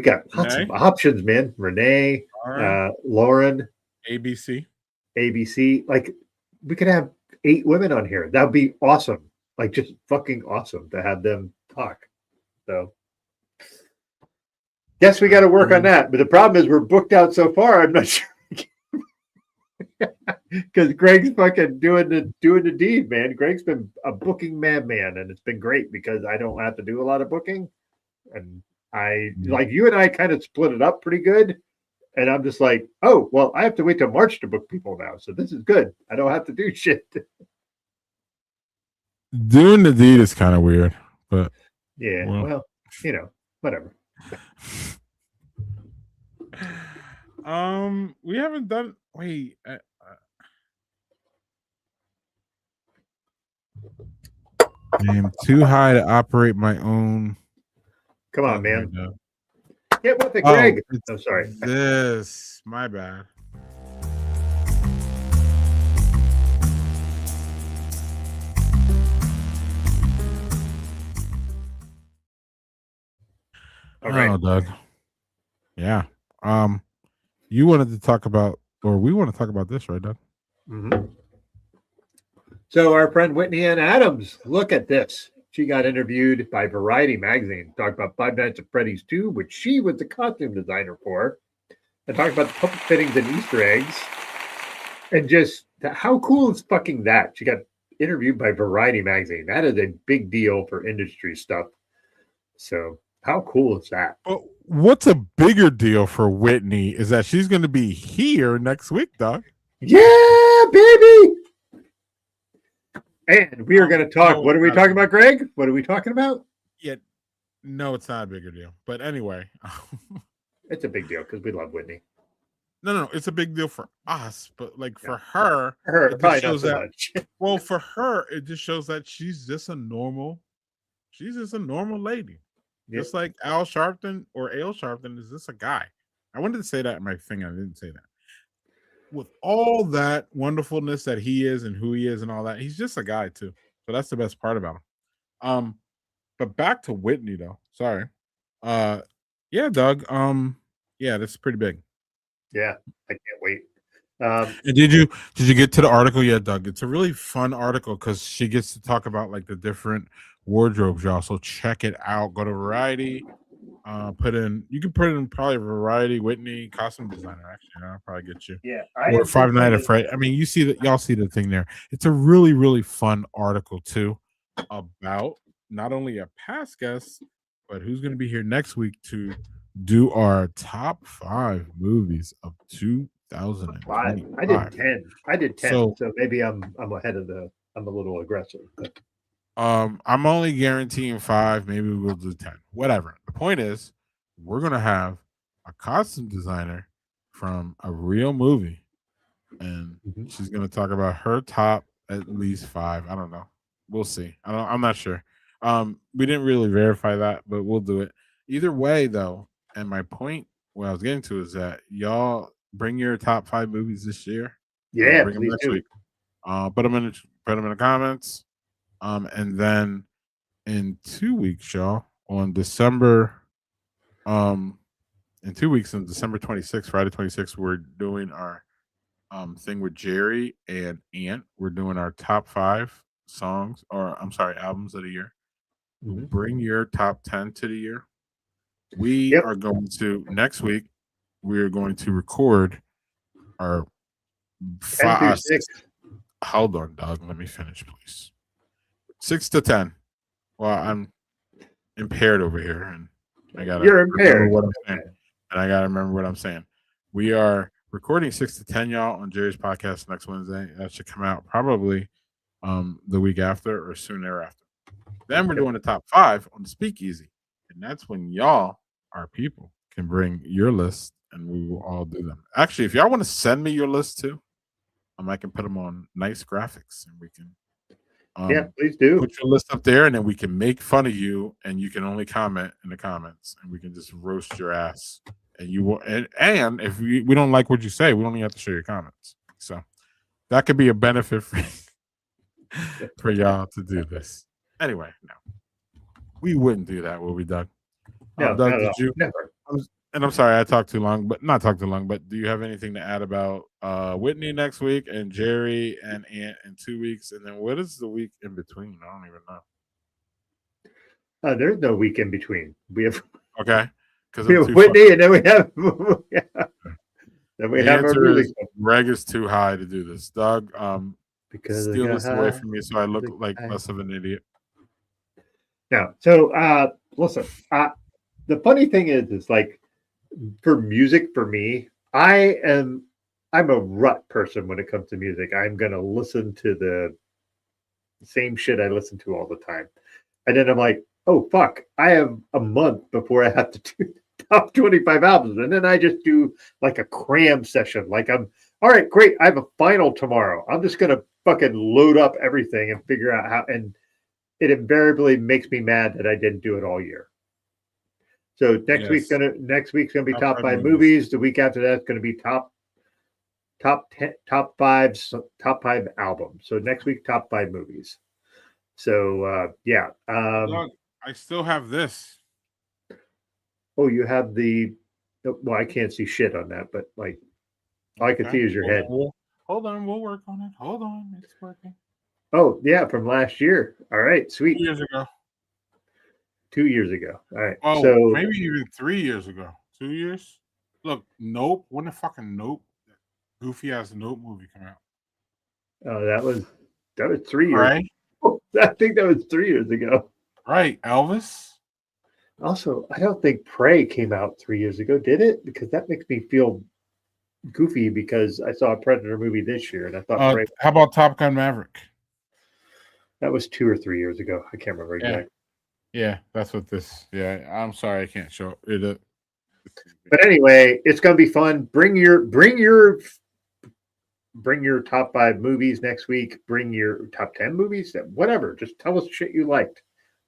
got lots of options, man. Renee, Lauren, ABC. Like, we could have 8 women on here. That would be awesome. Like, just fucking awesome to have them talk. So, guess we got to work on that. But the problem is we're booked out so far. I'm not sure we because Greg's fucking doing the deed, man. Greg's been a booking madman, and it's been great because I don't have to do a lot of booking, and I like you and I kind of split it up pretty good. And I'm just like, oh well, I have to wait till March to book people now, so this is good. I don't have to do shit. Doing the deed is kind of weird, but Yeah, well, whatever. We haven't done. Wait, I am too high to operate my own. Come on, man. Right. Get with it, Greg. Oh, sorry. This, my bad. Okay. Oh, Doug. Yeah. You wanted to talk about, or we want to talk about this, right, Doug? Mm-hmm. So our friend Whitney Ann Adams, look at this. She got interviewed by Variety magazine, talked about Five Nights at Freddy's 2, which she was the costume designer for, and talked about the puppet fittings and Easter eggs. And just how cool is fucking that? She got interviewed by Variety magazine. That is a big deal for industry stuff. So how cool is that? But what's a bigger deal for Whitney is that she's going to be here next week, Doug. Yeah, baby. And we are going to talk. What are we talking about, Greg? What are we talking about? Yeah, no, it's not a bigger deal. But anyway, it's a big deal because we love Whitney. No, it's a big deal for us, but like for her, it probably shows not so that. Much. Well, for her, it just shows that she's just a normal lady. Yep. Just like Al Sharpton or Ale Sharpton is just a guy. I wanted to say that in my thing. I didn't say that. With all that wonderfulness that he is and who he is and all that, he's just a guy too. So that's the best part about him. But back to Whitney though. Sorry. Yeah, Doug. Yeah, that's pretty big. Yeah, I can't wait. And did you get to the article yet, Doug? It's a really fun article because she gets to talk about like the different wardrobes, y'all. So check it out. Go to Variety. You can put in probably Variety Whitney costume designer. Actually, I'll probably get you. Yeah, or Five Nights at Freddy's. I mean, you see that, y'all see the thing there. It's a really, really fun article too about not only a past guest, but who's going to be here next week to do our top 5 movies of 2025. I did 10. So maybe I'm ahead of I'm a little aggressive. But. I'm only guaranteeing 5. Maybe we'll do 10. Whatever. The point is, we're gonna have a costume designer from a real movie, and she's gonna talk about her top at least 5. I don't know. We'll see. I'm not sure. We didn't really verify that, but we'll do it. Either way, though, and my point, what I was getting to is that y'all bring your top 5 movies this year. Yeah, bring them next week. Put them in the comments. And then in 2 weeks, y'all, on December, in 2 weeks on December 26th, Friday 26th, we're doing our thing with Jerry and Ant. We're doing our top 5 songs, or I'm sorry, albums of the year. Bring your top 10 to the year. We are going to next week. We are going to record our 5. Hold on, dog. Let me finish, please. 6 to 10. Well, I'm impaired over here, and I gotta. You're impaired. What I'm saying, and I gotta remember what I'm saying. We are recording 6 to 10, y'all, on Jerry's podcast next Wednesday. That should come out probably the week after or soon thereafter. Then we're doing the top 5 on the SpeakEasy, and that's when y'all, our people, can bring your list, and we will all do them. Actually, if y'all want to send me your list too, I can put them on nice graphics, and we can. Please do. Put your list up there, and then we can make fun of you, and you can only comment in the comments, and we can just roast your ass. And you will, and if we don't like what you say, we don't even have to show your comments. So that could be a benefit for y'all to do this. Anyway, no, we wouldn't do that, would we, Doug? No, Doug, did you? Never. And I'm sorry, I talked too long, but not talk too long. But do you have anything to add about Whitney next week and Jerry and Ant in 2 weeks? And then what is the week in between? I don't even know. There's no week in between. We have okay, because we have Whitney, and then we have Then we The have our answer music is Greg is too high to do this. Doug, because steal this away from me so I look like high. less of an idiot. Now, so listen, the funny thing is like for music for me, I'm a rut person when it comes to music. I'm gonna listen to the same shit I listen to all the time. And then I'm like, oh fuck, I have a month before I have to do top 25 albums. And then I just do like a cram session. Like I'm all right, great. I have a final tomorrow. I'm just gonna fucking load up everything and figure out how, and it invariably makes me mad that I didn't do it all year. So next week's gonna be top 5 movies. The week after that's gonna be top 5 albums. So next week, top 5 movies. So yeah. Doug, I still have this. Oh, you have the. Well, I can't see shit on that, but like, all I can see is your head. Hold on, we'll work on it. Hold on, it's working. Oh yeah, from last year. All right, sweet. 2 years ago. 2 years ago. All right. Oh, so maybe even 3 years ago. 2 years. Look, Nope. When the fucking Nope, goofy ass Nope movie come out? Oh, that was 3 years. Right. Ago. I think that was 3 years ago. Right, Elvis. Also, I don't think Prey came out 3 years ago, did it? Because that makes me feel goofy because I saw a Predator movie this year and I thought Prey. How about Top Gun Maverick? That was 2 or 3 years ago. I can't remember exactly. Yeah, that's what this. Yeah, I'm sorry I can't show it. But anyway, it's gonna be fun. Bring your top 5 movies next week. Bring your top 10 movies. Whatever. Just tell us shit you liked.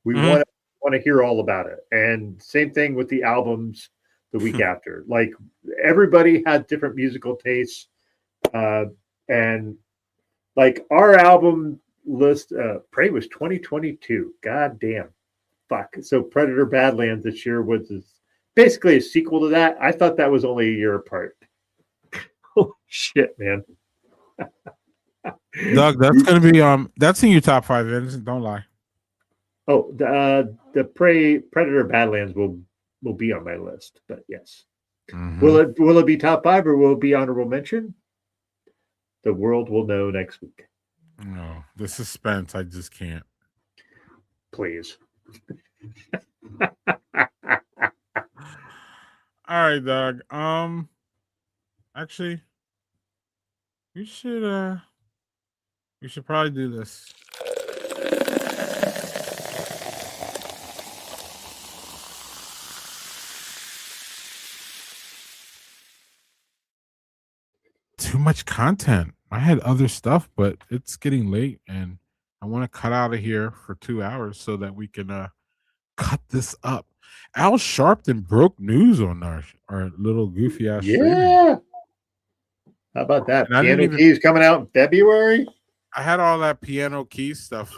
We want to hear all about it. And same thing with the albums the week after. Like everybody had different musical tastes, and like our album list. Prey was 2022. God damn. Fuck. So Predator Badlands this year was basically a sequel to that. I thought that was only a year apart. Oh shit, man. Doug, that's gonna be that's in your top 5, Vincent. Don't lie. Oh, the Predator Badlands will be on my list, but yes. Mm-hmm. Will it be top 5 or will it be honorable mention? The world will know next week. No, the suspense, I just can't. Please. All right, Doug. Actually, we should probably do this. Too much content. I had other stuff, but it's getting late and I want to cut out of here for 2 hours so that we can cut this up. Al Sharpton broke news on our little goofy ass stream. Yeah. How about that? And Piano Keys coming out in February. I had all that Piano Keys stuff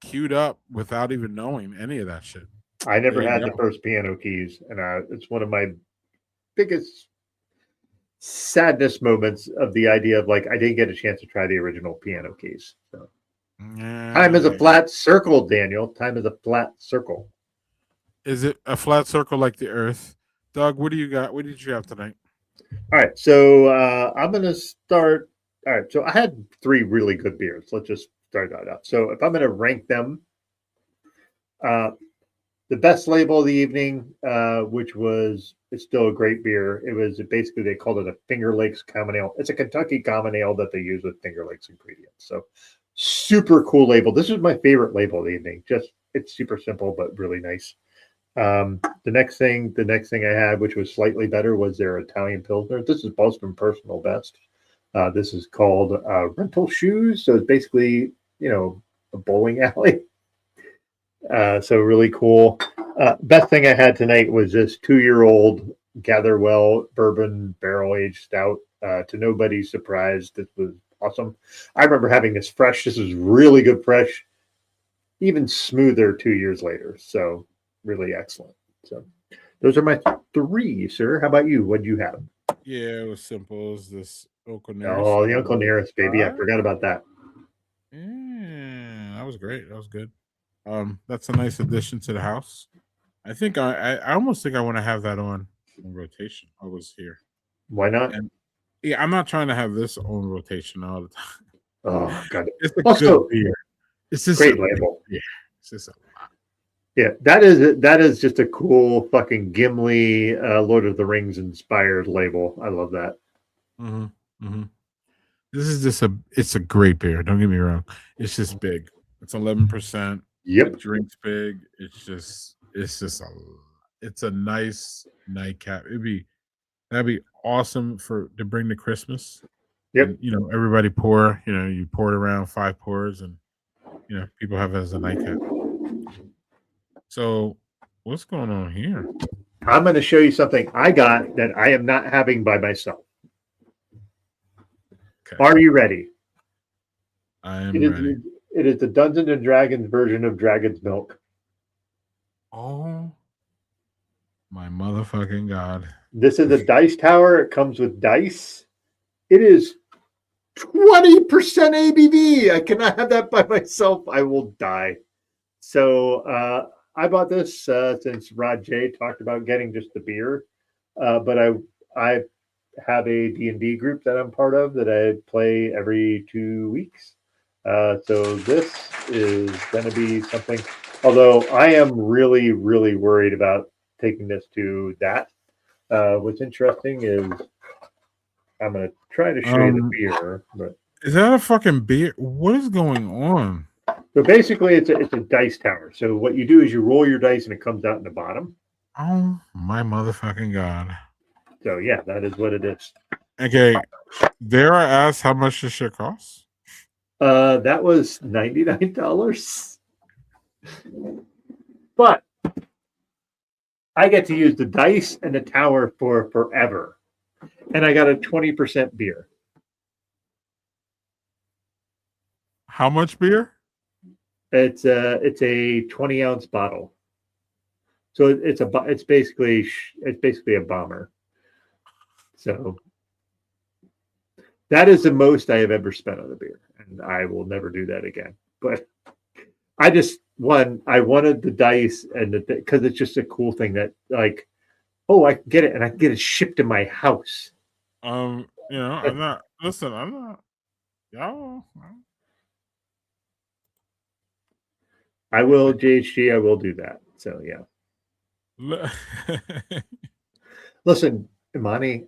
queued up without even knowing any of that shit. I never had the first Piano Keys, and it's one of my biggest sadness moments of the idea of like I didn't get a chance to try the original Piano Keys. So time is a flat circle, Daniel. Time is a flat circle. Is it a flat circle like the Earth? Doug, what do you got? What did you have tonight? All right, so I'm going to start. All right, so I had 3 really good beers. Let's just start that out. So if I'm going to rank them, the best label of the evening, which it's still a great beer. It was basically, they called it a Finger Lakes Common Ale. It's a Kentucky Common Ale that they use with Finger Lakes ingredients. So super cool label. This is my favorite label of the evening. Just it's super simple but really nice. The next thing I had, which was slightly better, was their Italian Pilsner. This is Boston Personal Best. This is called Rental Shoes. So it's basically, a bowling alley. So really cool. Best thing I had tonight was this 2-year-old Gatherwell bourbon barrel-aged stout. To nobody's surprise, this was awesome. I remember having this fresh. This is really good fresh. Even smoother 2 years later. So really excellent. So those are my 3, sir. How about you? What do you have? Yeah, it was simple. It was this Uncle Nearest. Oh, the Uncle Nearest, baby. I forgot about that. Yeah, that was great. That was good. That's a nice addition to the house. I think I almost think I want to have that on rotation. I was here. Why not? And Yeah, I'm not trying to have this on rotation all the time. Oh god. It's a Also, good beer. It's just great a label. Yeah, it's just a lot. Yeah, that is just a cool fucking Gimli, Lord of the Rings inspired label. I love that. This is just it's a great beer. Don't get me wrong. It's just big. It's 11%. Yep. It drinks big. It's a nice nightcap. That'd be awesome to bring to Christmas. Yep. And, everybody pour. You pour it around 5 pours, and people have it as a nightcap. So, what's going on here? I'm going to show you something I got that I am not having by myself. Okay. Are you ready? I am ready. It is the Dungeons and Dragons version of Dragon's Milk. Oh my motherfucking god! This is a dice tower. It comes with dice. It is 20% ABV. I cannot have that by myself. I will die. So I bought this since Rod J talked about getting just the beer. But I have a D&D group that I'm part of that I play every 2 weeks. So this is going to be something, although I am really, really worried about taking this to that. What's interesting is I'm going to try to show you the beer. But is that a fucking beer? What is going on? So basically, it's a dice tower. So what you do is you roll your dice and it comes out in the bottom. Oh my motherfucking god! So yeah, that is what it is. Okay, dare I ask how much this shit costs? That was $99. But I get to use the dice and the tower for forever. And I got a 20% beer. How much beer? It's a 20-ounce bottle. So it's basically a bomber. So that is the most I have ever spent on a beer, and I will never do that again. But I wanted the dice and because it's just a cool thing that like, oh, I can get it and I can get it shipped to my house. I'm not. Listen, I'm not. Y'all. I will, JHG. I will do that. So yeah. Listen, Imani,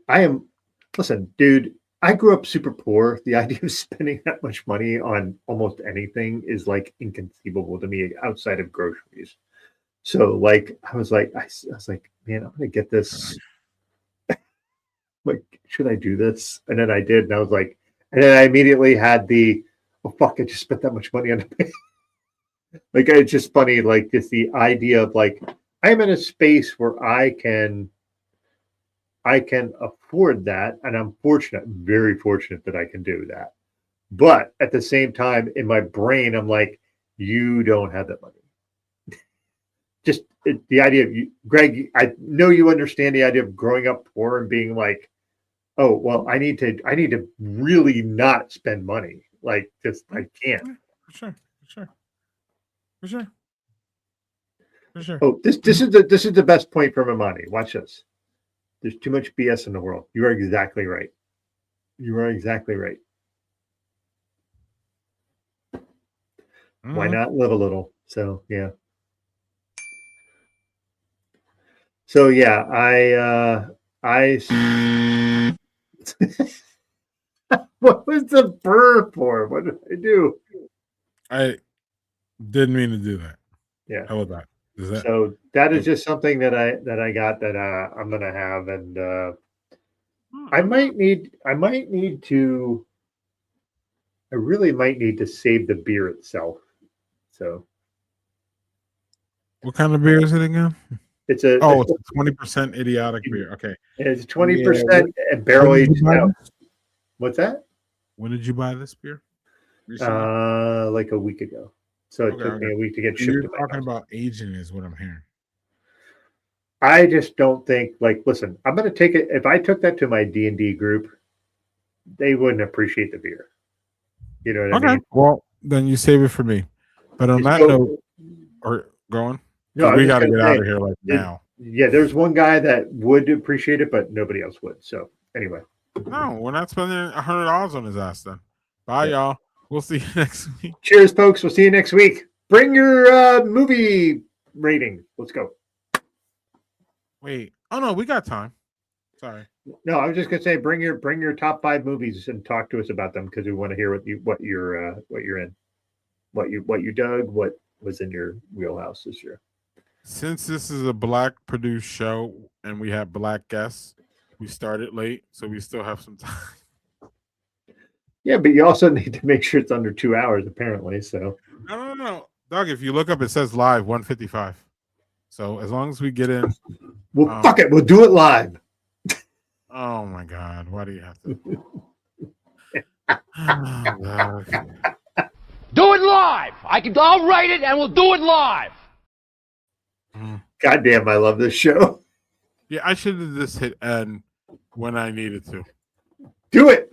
listen, dude. I grew up super poor. The idea of spending that much money on almost anything is like inconceivable to me outside of groceries. So like, I was like, man, I'm gonna get this. Like, should I do this? And then I did, and I was like, and then I immediately had oh fuck, I just spent that much money on it. Like, it's just funny, like just the idea of like, I'm in a space where I can afford that, and I'm fortunate, very fortunate that I can do that. But at the same time, in my brain, I'm like, you don't have that money. Just the idea of you, Greg. I know you understand the idea of growing up poor and being like, oh well, I need to really not spend money. Like, just I can't. For sure. Oh, this is the best point from Imani. Watch this. There's too much BS in the world. You are exactly right. You are exactly right. Why not live a little? So yeah. So yeah, what was the burr for? What did I do? I didn't mean to do that. Yeah. How about that? So that is just something that I got that I'm gonna have, and I really might need to save the beer itself. So what kind of beer is it again? It's a 20% idiotic beer. Okay. It's 20% and barrel aged out. What's that? When did you buy this beer? Recently? Like a week ago. So it took me a week to get shipped. You're talking about aging is what I'm hearing. I just don't think, like, listen, I'm going to take it. If I took that to my D&D group, they wouldn't appreciate the beer. You know what I mean? Well, then you save it for me. But on that note, or go on. No, we got to get out of here like now. Yeah, there's one guy that would appreciate it, but nobody else would. So anyway. No, we're not spending $100 on his ass then. Bye, y'all. We'll see you next week. Cheers, folks. We'll see you next week. Bring your movie rating. Let's go. Wait. Oh no, we got time. Sorry. No, I was just gonna say bring your top 5 movies and talk to us about them because we want to hear what you're in, what you dug, what was in your wheelhouse this year. Since this is a Black produced show and we have Black guests, we started late, so we still have some time. Yeah, but you also need to make sure it's under 2 hours, apparently. So No. Doug, if you look up, it says live 1:55. So as long as we get in. well, fuck it, we'll do it live. Oh my God! Why do you have to? Oh, God. Do it live. I'll write it and we'll do it live. Goddamn, I love this show. Yeah, I should have just hit end when I needed to. Do it.